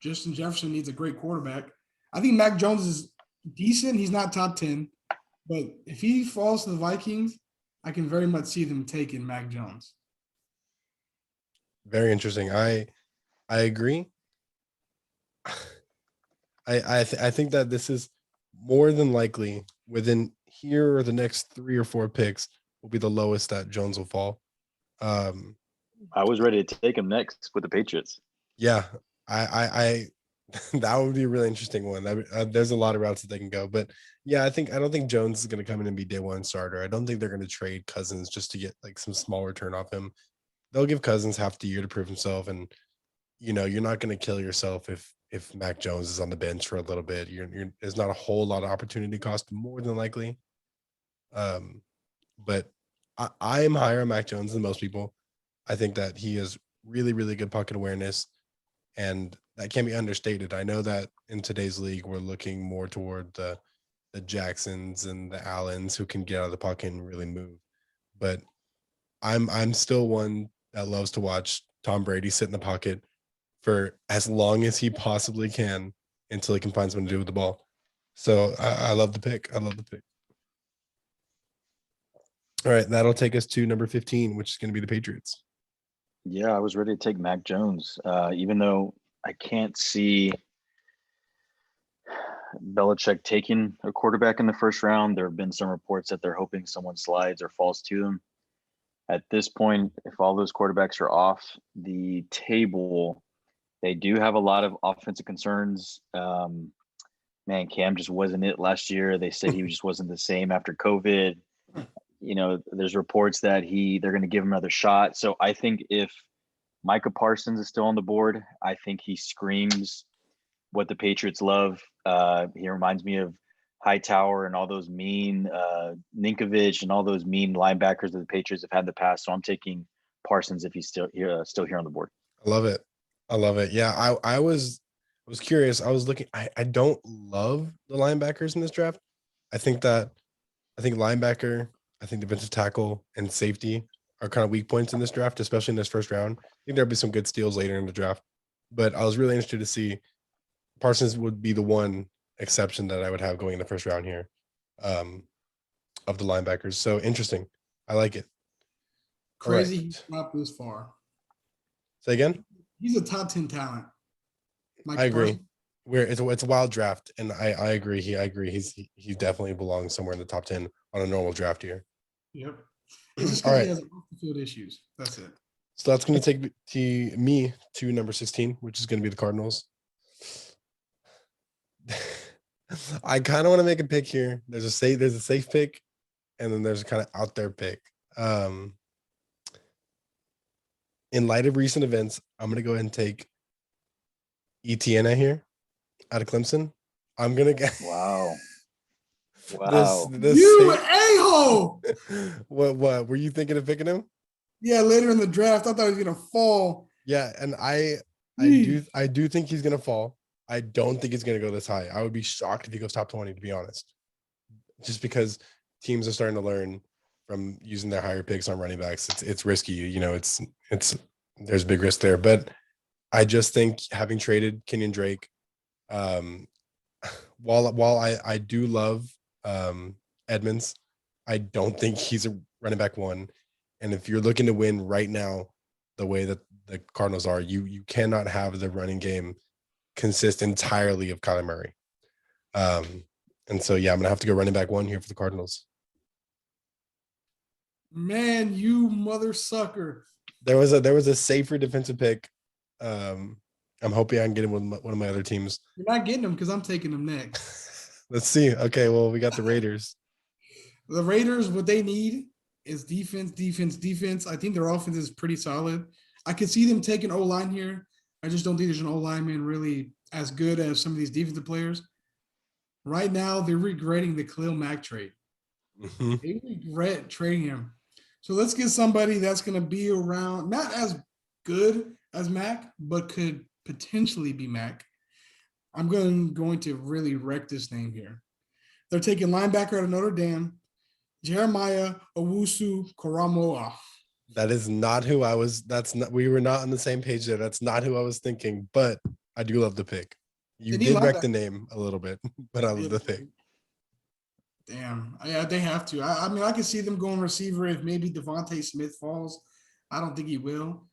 Justin Jefferson needs a great quarterback. I think Mac Jones is decent. He's not top 10. But if he falls to the Vikings, I can very much see them taking Mac Jones. Very interesting. I agree. I think that this is more than likely within here or the next 3 or 4 picks will be the lowest that Jones will fall. I was ready to take him next with the Patriots. Yeah, I that would be a really interesting one. There's a lot of routes that they can go, but yeah, I don't think Jones is going to come in and be day one starter. I don't think they're going to trade Cousins just to get like some small return off him. They'll give Cousins half the year to prove himself, and you're not going to kill yourself if Mac Jones is on the bench for a little bit. There's not a whole lot of opportunity cost, more than likely. But I am higher on Mac Jones than most people. I think that he has really, really good pocket awareness, and that can't be understated. I know that in today's league, we're looking more toward the Jacksons and the Allens who can get out of the pocket and really move. But I'm still one that loves to watch Tom Brady sit in the pocket, for as long as he possibly can until he can find something to do with the ball. So I love the pick. I love the pick. All right, that'll take us to number 15, which is going to be the Patriots. Yeah, I was ready to take Mac Jones, even though I can't see Belichick taking a quarterback in the first round. There have been some reports that they're hoping someone slides or falls to them. At this point, if all those quarterbacks are off the table, they do have a lot of offensive concerns. Man, Cam just wasn't it last year. They said he just wasn't the same after COVID. There's reports that they're going to give him another shot. So I think if Micah Parsons is still on the board, I think he screams what the Patriots love. He reminds me of Hightower and all those mean Ninkovich and all those mean linebackers that the Patriots have had in the past. So I'm taking Parsons if he's still here on the board. I love it. I love it. Yeah, I was curious. I was looking. I don't love the linebackers in this draft. I think linebacker, I think defensive tackle and safety are kind of weak points in this draft, especially in this first round. I think there'll be some good steals later in the draft. But I was really interested to see Parsons would be the one exception that I would have going in the first round here of the linebackers. So interesting. I like it. Crazy Right. he's dropped this far. Say again? He's a top 10 talent. I agree. It's a wild draft, and I agree. I agree. He definitely belongs somewhere in the top 10 on a normal draft year. Yep. It's just All because right. he has off the field issues. That's it. So that's going to take me to number 16, which is going to be the Cardinals. I kind of want to make a pick here. There's a safe pick, and then there's a kind of out there pick. In light of recent events, I'm going to go ahead and take Etienne here out of Clemson. I'm going to get Wow. This you a-hole. What were you thinking of picking him? Yeah, later in the draft, I thought he was gonna fall. Yeah, and I do think he's gonna fall. I don't think he's gonna go this high. I would be shocked if he goes top 20, to be honest. Just because teams are starting to learn from using their higher picks on running backs. It's risky, it's there's big risk there. But I just think having traded Kenyon Drake, while I do love Edmonds, I don't think he's a running back one. And if you're looking to win right now, the way that the Cardinals are, you cannot have the running game consist entirely of Kyler Murray. And so, yeah, I'm going to have to go running back one here for the Cardinals. Man, you mother sucker. There was a safer defensive pick. I'm hoping I can get him with one of my other teams. You're not getting him because I'm taking him next. Let's see. Okay, well, we got the Raiders. The Raiders, what they need is defense. I think their offense is pretty solid. I could see them taking O-line here. I just don't think there's an O-lineman really as good as some of these defensive players. Right now, they're regretting the Khalil Mack trade. Mm-hmm. They regret trading him. So let's get somebody that's going to be around, not as good as Mack, but could potentially be Mack. I'm going to really wreck this name here. They're taking linebacker out of Notre Dame, Jeremiah Owusu-Koramoah. That is not who I was. We were not on the same page there. That's not who I was thinking, but I do love the pick. You did wreck the name a little bit, but I love the pick. Damn. Yeah, they have to. I mean, I can see them going receiver if maybe Devontae Smith falls. I don't think he will.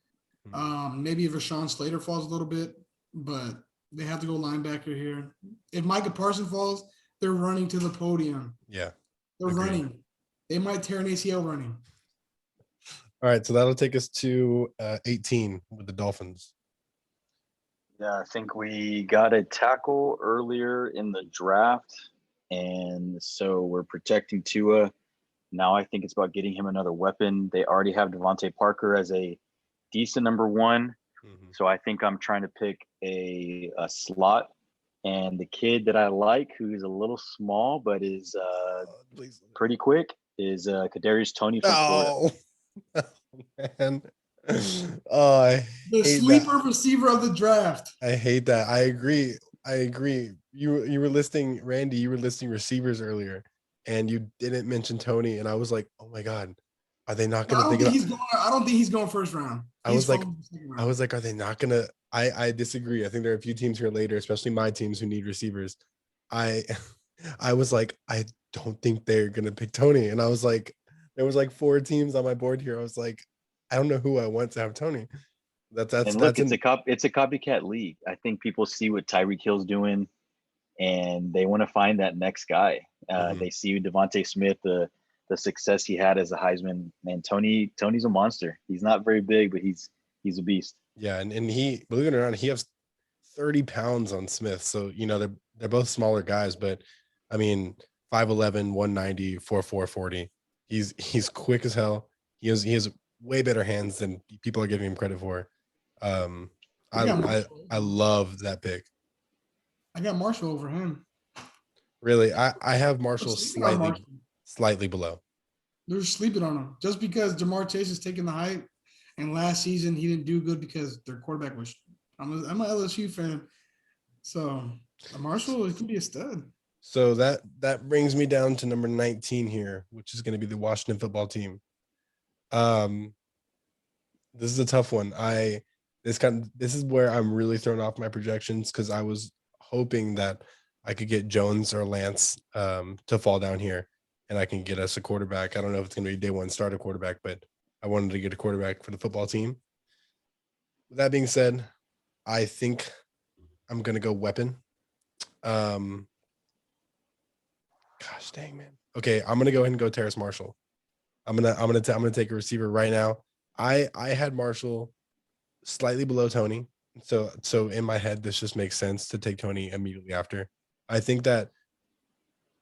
Maybe if Rashawn Slater falls a little bit, but they have to go linebacker here. If Micah Parsons falls, they're running to the podium. Yeah. They're running. They might tear an ACL running. All right, so that'll take us to 18 with the Dolphins. Yeah, I think we got a tackle earlier in the draft, and so we're protecting Tua. Now I think it's about getting him another weapon. They already have Devontae Parker as a decent number one, so I think I'm trying to pick a slot. And the kid that I like, who's a little small but is pretty quick, is Kadarius Toney from Florida. Oh, man. Oh, the sleeper receiver of the draft. I hate that. I agree. You were listing, Randy, you were listing receivers earlier, and you didn't mention Toney, and I was like, oh my God, Are they not No, going to think about? I don't think he's going first round. I was like, are they not going to? I disagree. I think there are a few teams here later, especially my teams who need receivers. I I was like, I don't think they're going to pick Tony. And I was like, there was like 4 teams on my board here. I was like, I don't know who I want to have Tony. And look, it's a copycat league. I think people see what Tyreek Hill's doing, and they want to find that next guy. They see Devontae Smith, the success he had as a Heisman. Man, Tony's a monster. He's not very big, but he's a beast. Yeah, and he, believe it or not, he has 30 pounds on Smith. So they're both smaller guys, but I mean 5'11, 190, 4'4", 40. He's quick as hell. He has way better hands than people are giving him credit for. I love that pick. I got Marshall over him. Really, I have Marshall slightly below. They're sleeping on him just because Jamar Chase is taking the hype, and last season he didn't do good because their quarterback was. I'm an LSU fan, so Marshall, it could be a stud. So that brings me down to number 19 here, which is going to be the Washington football team. This is a tough one. This is where I'm really thrown off my projections because I was hoping that I could get Jones or Lance to fall down here, and I can get us a quarterback. I don't know if it's going to be day one starter quarterback, but I wanted to get a quarterback for the football team. With that being said, I think I'm going to go weapon. Gosh dang, man. Okay, I'm going to go ahead and go Terrace Marshall. I'm going to take a receiver right now. I had Marshall slightly below Tony. So in my head, this just makes sense to take Tony immediately after. I think that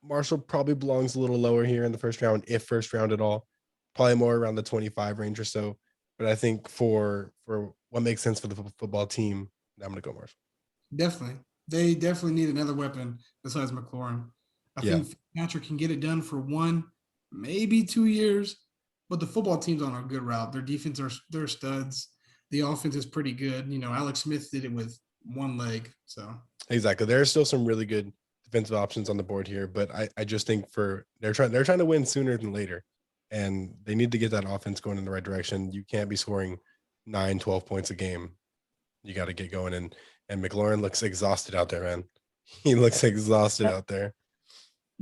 Marshall probably belongs a little lower here in the first round, if first round at all, probably more around the 25 range or so. But I think for what makes sense for the football team, I'm going to go Marshall. Definitely. They definitely need another weapon besides McLaurin. I think Patrick can get it done for 1, maybe 2 years, but the football team's on a good route. Their defense they're studs. The offense is pretty good. Alex Smith did it with 1 leg. So exactly. There are still some really good defensive options on the board here, but I just think they're trying to win sooner than later, and they need to get that offense going in the right direction. You can't be scoring 9, 12 points a game. You got to get going, and McLaurin looks exhausted out there, man. He looks exhausted out there.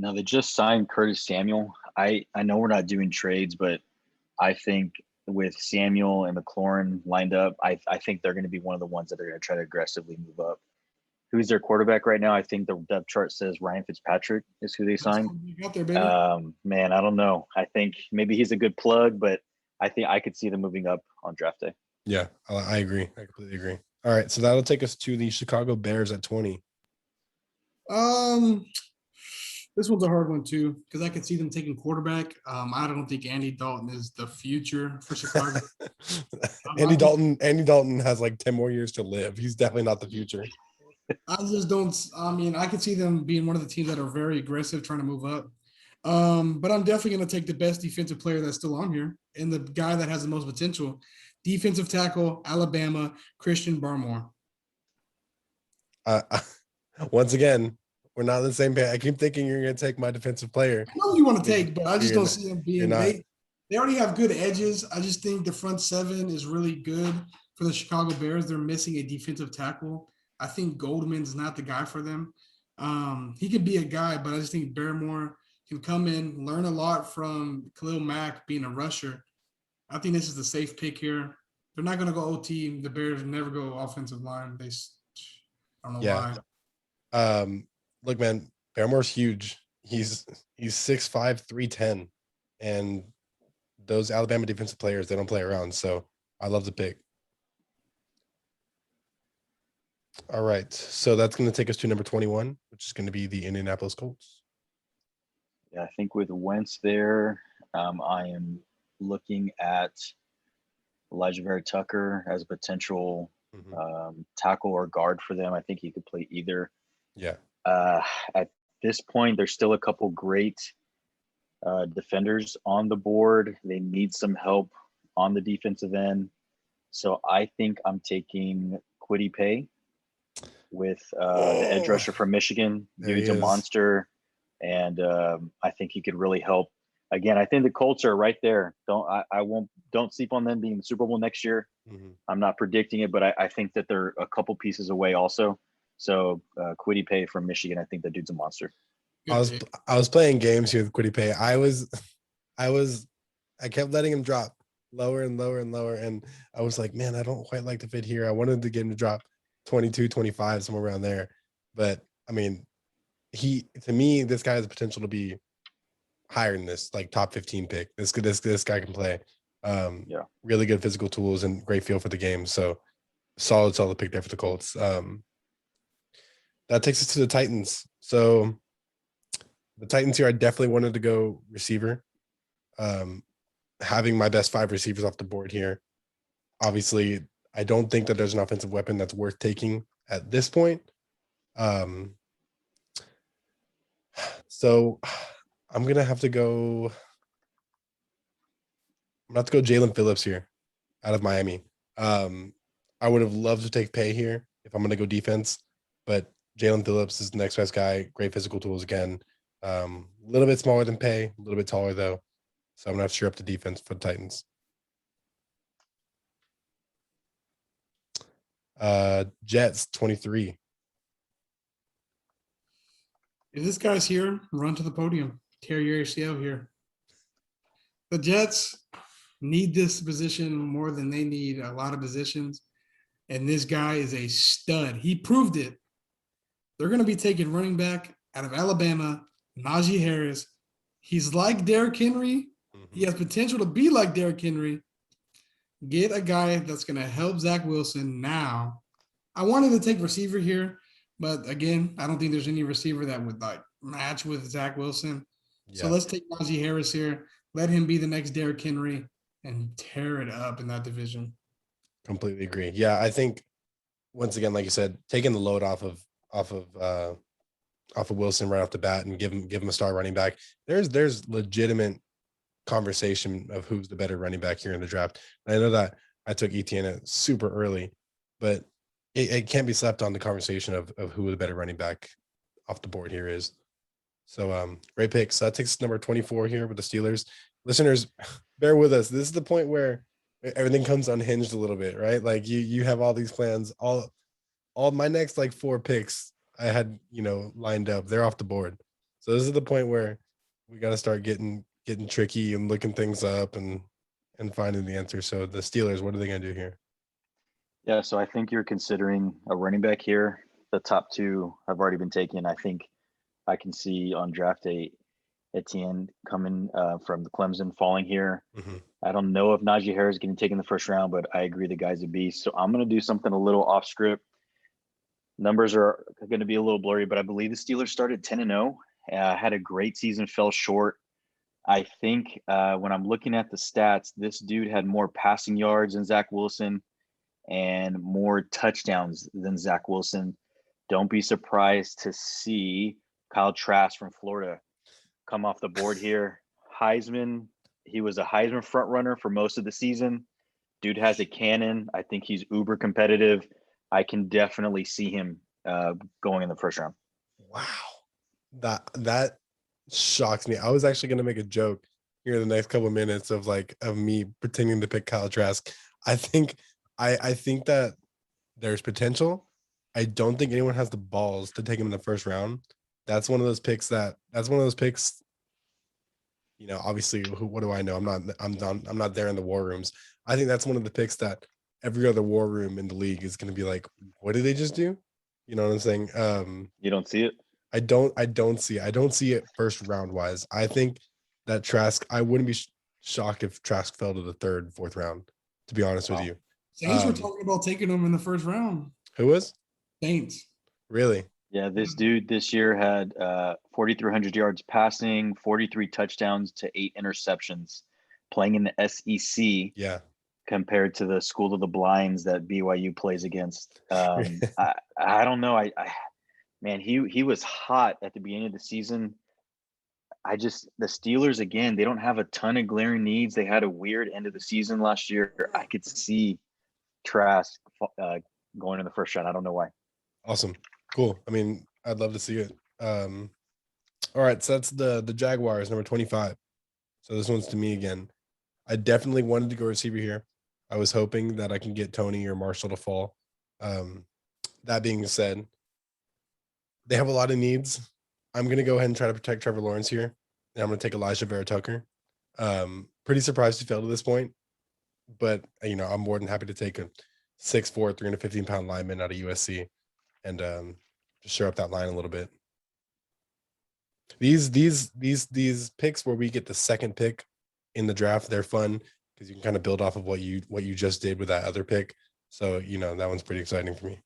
Now they just signed Curtis Samuel. I know we're not doing trades, but I think with Samuel and McLaurin lined up, I think they're going to be one of the ones that are going to try to aggressively move up. Who's their quarterback right now? I think the depth chart says Ryan Fitzpatrick is who they signed. Man, I don't know. I think maybe he's a good plug, but I think I could see them moving up on draft day. Yeah, I agree. I completely agree. All right, so that'll take us to the Chicago Bears at 20. This one's a hard one too because I can see them taking quarterback. I don't think Andy Dalton is the future for Chicago. Andy Dalton has like 10 more years to live. He's definitely not the future. I just don't. I mean, I could see them being one of the teams that are very aggressive, trying to move up. But I'm definitely going to take the best defensive player that's still on here and the guy that has the most potential. Defensive tackle, Alabama, Christian Barmore. Once again, we're not on the same page. I keep thinking you're going to take my defensive player. I know you want to take, but I just don't see them being. They already have good edges. I just think the front 7 is really good for the Chicago Bears. They're missing a defensive tackle. I think Goldman's not the guy for them. He could be a guy, but I just think Barmore can come in, learn a lot from Khalil Mack being a rusher. I think this is the safe pick here. They're not going to go OT. The Bears never go offensive line. I don't know why. Look, man, Barmore's huge. He's 6'5", 310, and those Alabama defensive players, they don't play around. So I love the pick. All right, so that's going to take us to number 21, which is going to be the Indianapolis Colts. Yeah, I think with Wentz there, I am looking at Elijah Vera Tucker as a potential tackle or guard for them. I think he could play either. Yeah. At this point, there's still a couple great defenders on the board. They need some help on the defensive end. So I think I'm taking Kwity Paye with the edge rusher from Michigan. Dude's a monster. And I think he could really help again, I think the Colts are right there. Don't sleep on them being the Super Bowl next year. Mhm. I'm not predicting it, but I think that they're a couple pieces away also. So Kwity Paye from Michigan, I think that dude's a monster. I was playing games here with Kwity Paye. I kept letting him drop lower and lower and lower. And I was like, man, I don't quite like the fit here. I wanted to get him to drop 22, 25, somewhere around there. But I mean, to me, this guy has the potential to be higher than this, like top 15 pick. This guy can play. Really good physical tools and great feel for the game. So solid pick there for the Colts. That takes us to the Titans. So the Titans here, I definitely wanted to go receiver. Having my best 5 receivers off the board here. Obviously, I don't think that there's an offensive weapon that's worth taking at this point. So I'm gonna have to go. I'm gonna have to go Jalen Phillips here, out of Miami. I would have loved to take Paye here if I'm gonna go defense, but Jalen Phillips is the next best guy. Great physical tools again. A little bit smaller than Paye, a little bit taller though. So I'm gonna have to shore up the defense for the Titans. Jets 23. If this guy's here, run to the podium. Tear your ACL here. The Jets need this position more than they need a lot of positions. And this guy is a stud. He proved it. They're going to be taking running back out of Alabama, Najee Harris. He's like Derrick Henry. He has potential to be like Derrick Henry. Get a guy that's going to help Zach Wilson now. I wanted to take receiver here, but again, I don't think there's any receiver that would like match with Zach Wilson. Yeah. So let's take Najee Harris here. Let him be the next Derrick Henry and tear it up in that division. Completely agree. Yeah, I think once again, like you said, taking the load off of Wilson right off the bat and give him a star running back. There's legitimate conversation of who's the better running back here in the draft. And I know that I took Etienne super early, but it can't be slept on the conversation of who the better running back off the board here is. So great pick. So that takes us number 24 here with the Steelers. Listeners, bear with us. This is the point where everything comes unhinged a little bit, right? Like you have all these plans, all my next like 4 picks I had, lined up. They're off the board. So this is the point where we got to start getting tricky and looking things up and finding the answer. So the Steelers, what are they going to do here? Yeah, so I think you're considering a running back here. The top 2 have already been taken. I think I can see on draft day Etienne coming from the Clemson falling here. Mm-hmm. I don't know if Najee Harris is getting taken in the first round, but I agree the guy's a beast. So I'm going to do something a little off script. Numbers are going to be a little blurry, but I believe the Steelers started 10-0, had a great season, fell short. I think when I'm looking at the stats, this dude had more passing yards than Zach Wilson and more touchdowns than Zach Wilson. Don't be surprised to see Kyle Trask from Florida come off the board here. Heisman, he was a Heisman front runner for most of the season. Dude has a cannon. I think he's uber competitive. I can definitely see him going in the first round. Wow. That shocks me. I was actually going to make a joke here in the next couple of minutes of me pretending to pick Kyle Trask. I think that there's potential. I don't think anyone has the balls to take him in the first round. That's one of those picks. Obviously, what do I know? I'm not there in the war rooms. I think that's one of the picks that every other war room in the league is going to be like, what did they just do? You know what I'm saying? You don't see it? I don't see it first round wise. I think that Trask, I wouldn't be shocked if Trask fell to the 3rd, 4th round, to be honest with you. Saints were talking about taking him in the first round. Who was? Saints. Really? Yeah, this dude this year had 4,300 yards passing, 43 touchdowns to 8 interceptions, playing in the SEC. Yeah. Compared to the School of the Blinds that BYU plays against. I don't know. Man, he was hot at the beginning of the season. The Steelers, again, they don't have a ton of glaring needs. They had a weird end of the season last year. I could see Trask going in the first round. I don't know why. Awesome. Cool. I mean, I'd love to see it. All right. So that's the Jaguars, number 25. So this one's to me again. I definitely wanted to go receiver here. I was hoping that I can get Tony or Marshall to fall. That being said, they have a lot of needs. I'm going to go ahead and try to protect Trevor Lawrence here. And I'm going to take Elijah Vera Tucker. Pretty surprised he fell to this point. But, I'm more than happy to take a 6'4", 315-pound lineman out of USC and just shore up that line a little bit. These picks where we get the second pick in the draft, they're fun because you can kind of build off of what you just did with that other pick. So, that one's pretty exciting for me.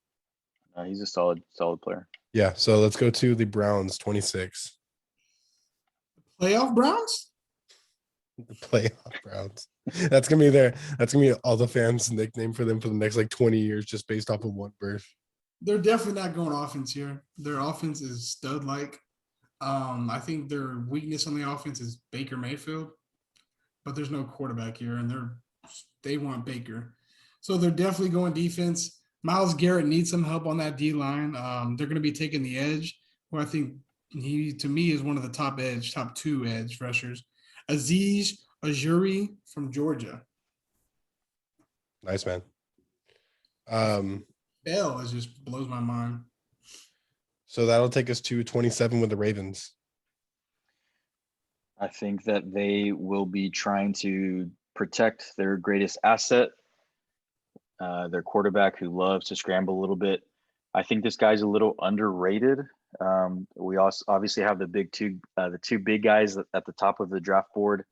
He's a solid player. Yeah. So let's go to the Browns, 26. Playoff Browns? The playoff Browns. That's gonna be all the fans' nickname for them for the next 20 years, just based off of one birth. They're definitely not going offense here. Their offense is stud-like. I think their weakness on the offense is Baker Mayfield, but there's no quarterback here, and they want Baker. So they're definitely going defense. Myles Garrett needs some help on that D-line. They're going to be taking the edge, who I think he, to me, is one of the top 2 edge rushers. Aziz Ajuri from Georgia. Nice, man. Bell just blows my mind. So that'll take us to 27 with the Ravens. I think that they will be trying to protect their greatest asset, their quarterback who loves to scramble a little bit. I think this guy's a little underrated. We also obviously have the two big guys at the top of the draft board,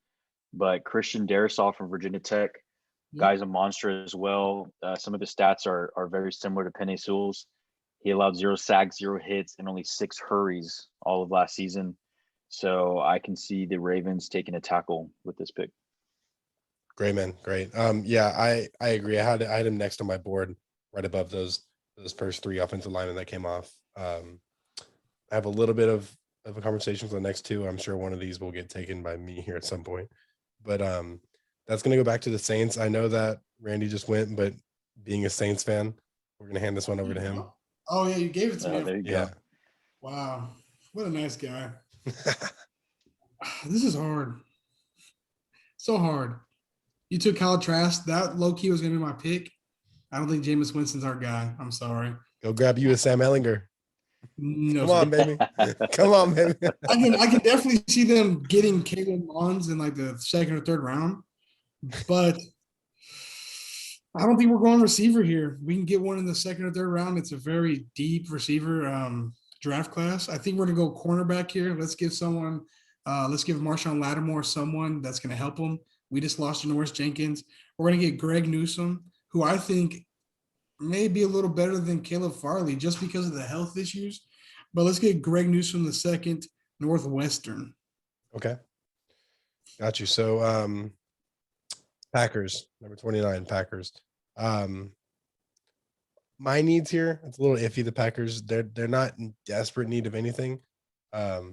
but Christian Darrisaw from Virginia Tech, guy's a monster as well. Some of the stats are very similar to Penei Sewell's. He allowed 0 sacks, 0 hits, and only 6 hurries all of last season. So I can see the Ravens taking a tackle with this pick. Great, man. Great. Yeah, I agree. I had him next on my board, right above those first 3 offensive linemen that came off. I have a little bit of a conversation for the next 2. I'm sure one of these will get taken by me here at some point. But that's going to go back to the Saints. I know that Randy just went, but being a Saints fan, we're going to hand this one over to him. Oh, yeah, you gave it to me. There you go. Wow. What a nice guy. This is hard. So hard. You took Kyle Trask. That low-key was going to be my pick. I don't think Jameis Winston's our guy. I'm sorry. Go grab you a Sam Ehlinger. No, Come on, baby. Come on, baby. I can definitely see them getting Caleb Mons in the 2nd or 3rd round, but I don't think we're going receiver here. We can get one in the 2nd or 3rd round. It's a very deep receiver draft class. I think we're going to go cornerback here. Let's give Marshawn Lattimore someone that's going to help him. We just lost to Norris Jenkins. We're going to get Greg Newsome, who I think may be a little better than Caleb Farley just because of the health issues. But let's get Greg Newsome the 2nd, Northwestern. Okay. Got you. So Packers, number 29, Packers. My needs here, it's a little iffy. The Packers, they're not in desperate need of anything. Of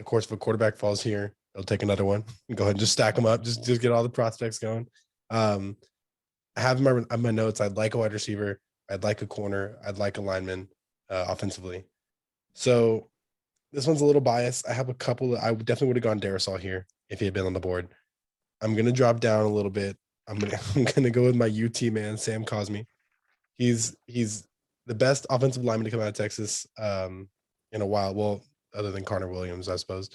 course, if a quarterback falls here, they'll take another one. Go ahead and just stack them up. Just get all the prospects going. I have my notes. I'd like a wide receiver. I'd like a corner. I'd like a lineman offensively. So this one's a little biased. I have a couple. I definitely would have gone Darrisaw here if he had been on the board. I'm gonna drop down a little bit. I'm gonna go with my UT man, Sam Cosmi. He's the best offensive lineman to come out of Texas in a while. Well, other than Connor Williams, I suppose.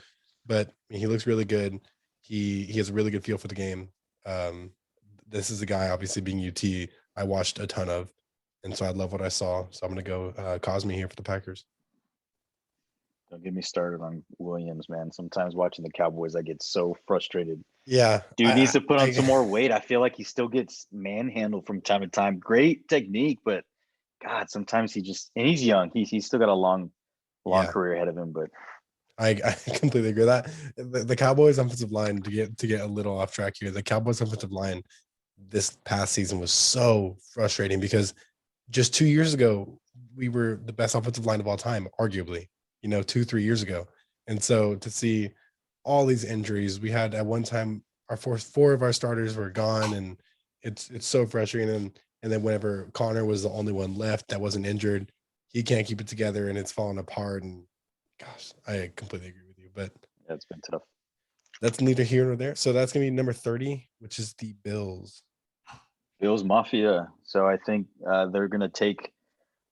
But he looks really good. He has a really good feel for the game. This is a guy, obviously being UT, I watched a ton of, and so I love what I saw. So I'm gonna go Cosmi here for the Packers. Don't get me started on Williams, man. Sometimes watching the Cowboys, I get so frustrated. Yeah. Dude needs to put on some more weight. I feel like he still gets manhandled from time to time. Great technique, but God, sometimes he's young. He's still got a long career ahead of him. But I completely agree with that. The Cowboys offensive line, to get a little off track here, the Cowboys offensive line this past season was so frustrating because just 2 years ago, we were the best offensive line of all time, arguably, 2-3 years ago. And so to see all these injuries, we had at one time our four of our starters were gone, and it's so frustrating. And then whenever Connor was the only one left that wasn't injured, he can't keep it together and it's falling apart. And gosh, I completely agree with you. But yeah, it's been tough. that's neither here nor there. So that's gonna be number 30, which is the Bills. Bills Mafia. So I think they're going to take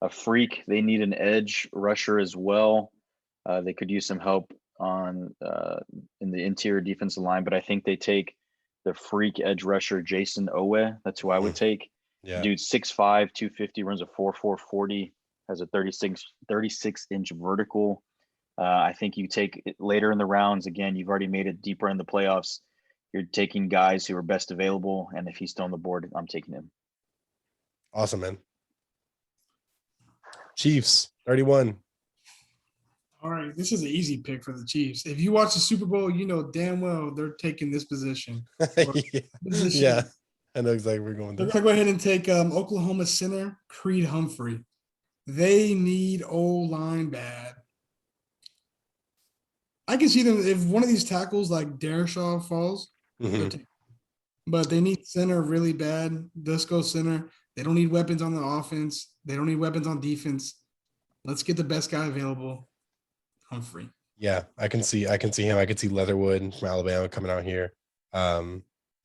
a freak. They need an edge rusher as well. They could use some help on in the interior defensive line, but I think they take the freak edge rusher Jason Owe. That's who I would take. Yeah. Dude, 6'5", 250, runs a 4.40, has a 36-inch vertical. I think you take it later in the rounds. Again, you've already made it deeper in the playoffs. You're taking guys who are best available, and if he's still on the board, I'm taking him. Awesome, man. Chiefs, 31. All right, this is an easy pick for the Chiefs. If you watch the Super Bowl, you know damn well they're taking this position. Yeah, I know exactly where we're going. They're going to go ahead and take Oklahoma center Creed Humphrey. They need O-line bad. I can see them if one of these tackles like Dershaw falls, but they need center really bad. Dusko center. They don't need weapons on the offense. They don't need weapons on defense. Let's get the best guy available. Humphrey. Yeah, I can see him. I can see Leatherwood from Alabama coming out here. I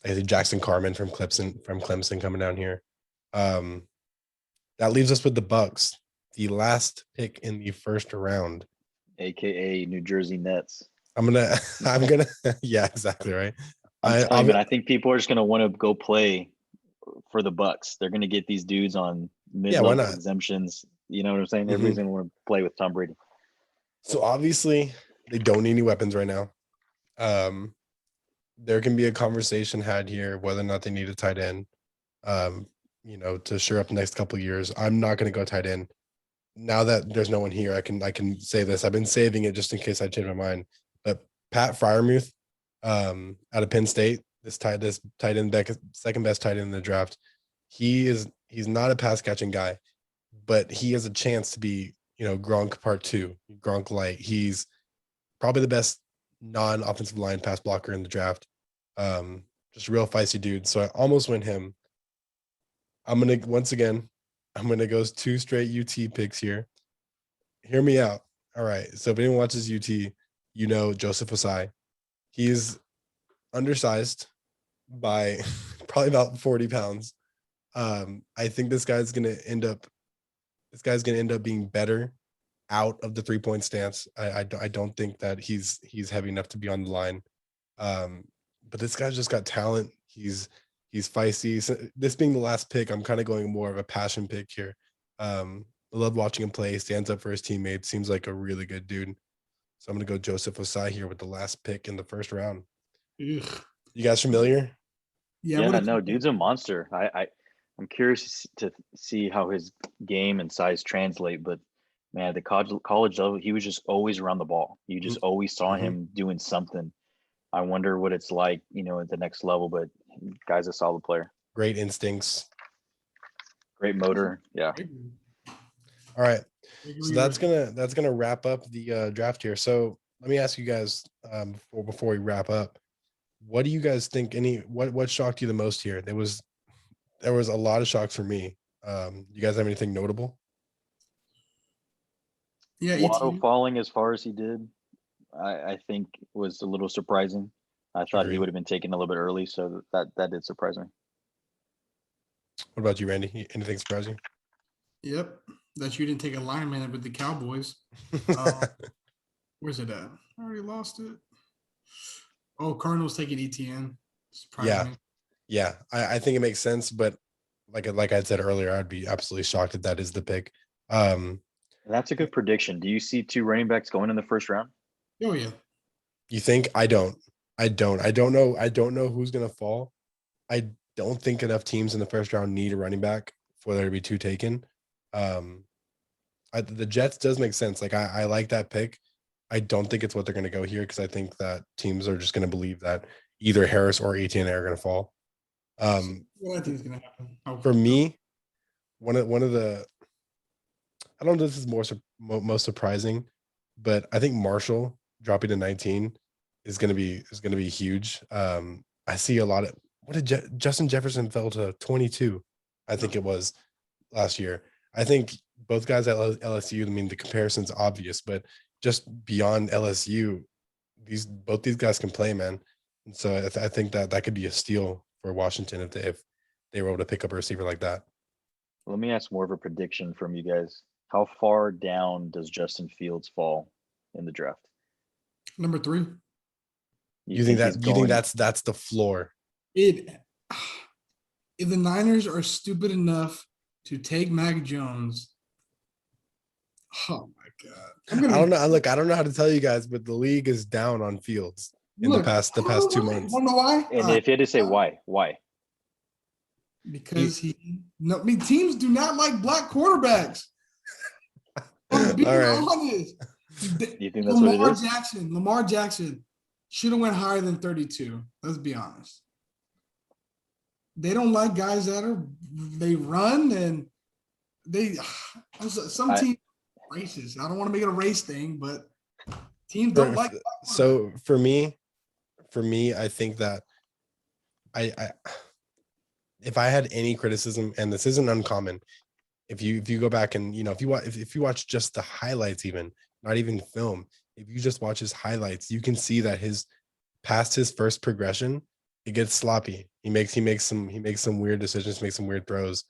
see Jackson Carman from Clemson coming down here. That leaves us with the Bucks, the last pick in the first round, AKA New Jersey Nets. I'm gonna yeah, exactly right. I think people are just gonna want to go play for the Bucks. They're gonna get these dudes on mid-level exemptions. You know what I'm saying? Everybody's gonna want to play with Tom Brady. So obviously they don't need any weapons right now. There can be a conversation had here whether or not they need a tight end. To shore up the next couple of years. I'm not going to go tight end. Now that there's no one here, I can say this. I've been saving it just in case I change my mind. But Pat Freiermuth, out of Penn State, this tight end, second best tight end in the draft. He's not a pass catching guy, but he has a chance to be, Gronk part 2, Gronk light. He's probably the best non-offensive line pass blocker in the draft. Just a real feisty dude. So I almost went him. I'm going to go 2 straight UT picks here. Hear me out. All right. So if anyone watches UT, Joseph Osai. He's undersized by probably about 40 pounds. I think this guy's going to end up being better out of the 3-point stance. I don't think that he's heavy enough to be on the line. But this guy's just got talent. He's feisty. So this being the last pick, I'm kind of going more of a passion pick here. I love watching him play. He stands up for his teammates. Seems like a really good dude. So I'm going to go Joseph Osai here with the last pick in the first round. Ugh. You guys familiar? Yeah, no, dude's a monster. I'm curious to see how his game and size translate, but man, the college level, he was just always around the ball. You just always saw him doing something. I wonder what it's like, at the next level, but guy's a solid player. Great instincts. Great motor. Yeah. All right. So that's gonna wrap up the draft here. So let me ask you guys before we wrap up, what do you guys think? What shocked you the most here? There was a lot of shocks for me. You guys have anything notable? Yeah, Waddle falling as far as he did, I think was a little surprising. I thought he would have been taken a little bit early, so that did surprise me. What about you, Randy? Anything surprise you? Yep, that you didn't take a lineman with the Cowboys. Where's it at? I already lost it. Oh, Cardinals taking ETN. Surprising. Yeah. I think it makes sense, but like I said earlier, I'd be absolutely shocked if that is the pick. That's a good prediction. Do you see 2 running backs going in the first round? Oh yeah. You think? I don't know. I don't know who's gonna fall. I don't think enough teams in the first round need a running back for there to be 2 taken. The Jets does make sense. Like I like that pick. I don't think it's what they're gonna go here because I think that teams are just gonna believe that either Harris or Etienne are gonna fall. What I think is gonna happen. For me, one of the, I don't know if this is most surprising, but I think Marshall dropping to 19 is gonna be huge. I see a lot of Justin Jefferson fell to 22, I think it was last year. I think both guys at LSU, I mean, the comparison's obvious, but just beyond LSU, both these guys can play, man. And so I think that could be a steal for Washington if they were able to pick up a receiver like that. Let me ask more of a prediction from you guys. How far down does Justin Fields fall in the draft? Number 3. You think that's the floor? If the Niners are stupid enough to take Mac Jones, oh my God. I don't know. Look, I don't know how to tell you guys, but the league is down on Fields in the past 2 months. You want to know why? And if you had to say why? Because teams do not like black quarterbacks. I'm being honest. You think that's what it is? Lamar Jackson should have went higher than 32. Let's be honest. They don't like guys they run and some teams races. I don't want to make it a race thing, but teams don't like. So for me, I think that I if I had any criticism, and this isn't uncommon, if you go back and if you watch just the highlights, even not even film, if you just watch his highlights, you can see that past his first progression, it gets sloppy. He makes some weird decisions, makes some weird throws.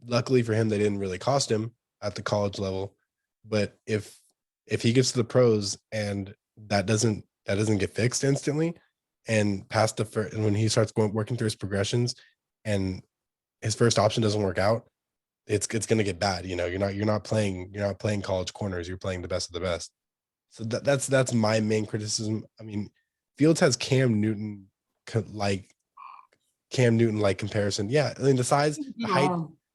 Luckily for him, they didn't really cost him at the college level. But if he gets to the pros and that doesn't get fixed instantly, and past and when he starts working through his progressions, and his first option doesn't work out, it's going to get bad. You're not playing college corners. You're playing the best of the best. So that's my main criticism. I mean, Fields has Cam Newton like comparison. Yeah, I mean the size, the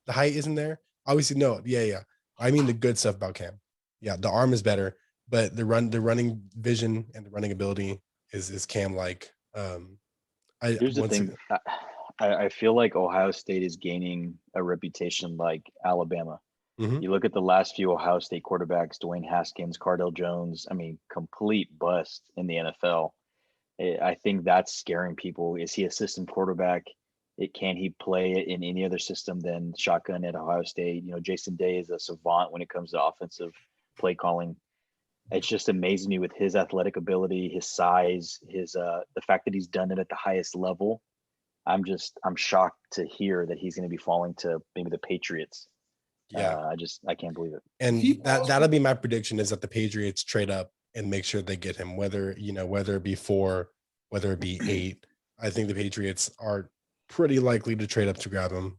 height isn't there. Obviously, no. Yeah. I mean the good stuff about Cam. Yeah, the arm is better, but the running vision and the running ability is Cam like. Here's the thing. I feel like Ohio State is gaining a reputation like Alabama. Mm-hmm. You look at the last few Ohio State quarterbacks: Dwayne Haskins, Cardell Jones. I mean, complete bust in the NFL. I think that's scaring people. Is he a system quarterback? Can he play it in any other system than shotgun at Ohio State? Jason Day is a savant when it comes to offensive play calling. It's just amazing me with his athletic ability, his size, the fact that he's done it at the highest level. I'm shocked to hear that he's going to be falling to maybe the Patriots. Yeah, I can't believe it. And that'll be my prediction, is that the Patriots trade up and make sure they get him, whether it be 4, whether it be 8. I think the Patriots are pretty likely to trade up to grab him.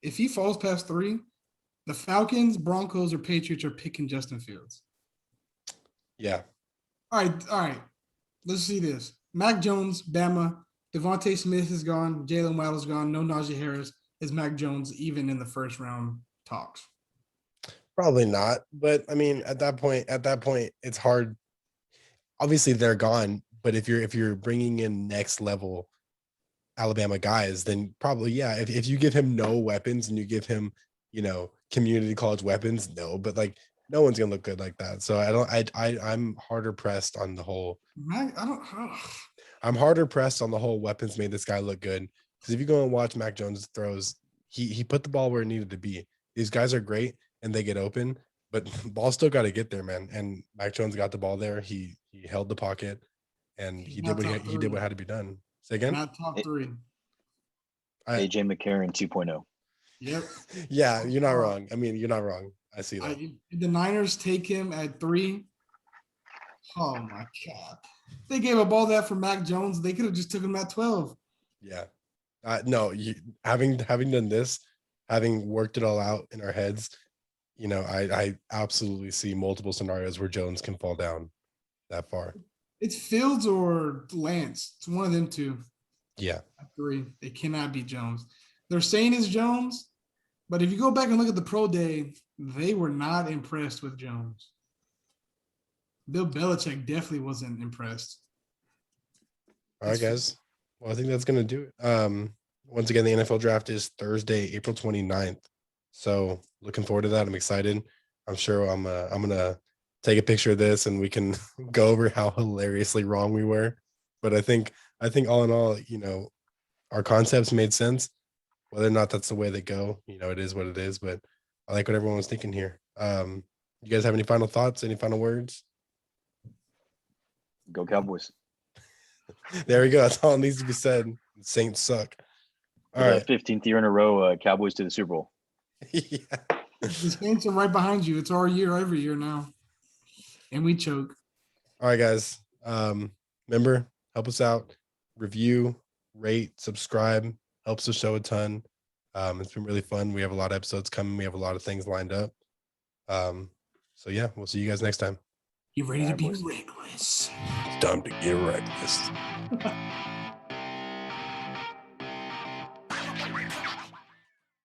If he falls past 3, the Falcons, Broncos, or Patriots are picking Justin Fields. Yeah. All right. Let's see this. Mac Jones, Bama. Devontae Smith is gone. Jalen Waddle's gone. No Najee Harris. Is Mac Jones even in the first round talks? Probably not. But I mean, at that point, it's hard. Obviously, they're gone. But if you're bringing in next level Alabama guys, then probably, yeah. If you give him no weapons and you give him, community college weapons, no. But like, no one's gonna look good like that. So I'm harder pressed on the whole. I'm harder pressed on the whole weapons made this guy look good. Because if you go and watch Mac Jones throws, he put the ball where it needed to be. These guys are great and they get open, but ball still got to get there, man. And Mac Jones got the ball there. He held the pocket, and he did what had to be done. Say again. Not top 3. AJ McCarron 2.0. Yep. Yeah, you're not wrong. I mean, you're not wrong. I see that. The Niners take him at 3. Oh my God! They gave up all that for Mac Jones. They could have just took him at 12. Yeah. No, having done this, having worked it all out in our heads, I absolutely see multiple scenarios where Jones can fall down that far. It's Fields or Lance. It's one of them two. Yeah. 3. It cannot be Jones. They're saying it's Jones, but if you go back and look at the pro day, they were not impressed with Jones. Bill Belichick definitely wasn't impressed. All right, guys. Well, I think that's going to do it. Once again, the NFL draft is Thursday, April 29th. So looking forward to that. I'm excited. I'm sure I'm going to take a picture of this and we can go over how hilariously wrong we were. But I think all in all, our concepts made sense. Whether or not that's the way they go, it is what it is. But I like what everyone was thinking here. You guys have any final thoughts? Any final words? Go Cowboys. There we go. That's all that needs to be said. Saints suck. All For right. the 15th year in a row, Cowboys to the Super Bowl. Yeah. The Saints are right behind you. It's our year every year now. And we choke. All right, guys. Remember, help us out. Review, rate, subscribe. Helps the show a ton. It's been really fun. We have a lot of episodes coming. We have a lot of things lined up. So yeah, we'll see you guys next time. You ready to be boys. reckless? It's time to get reckless.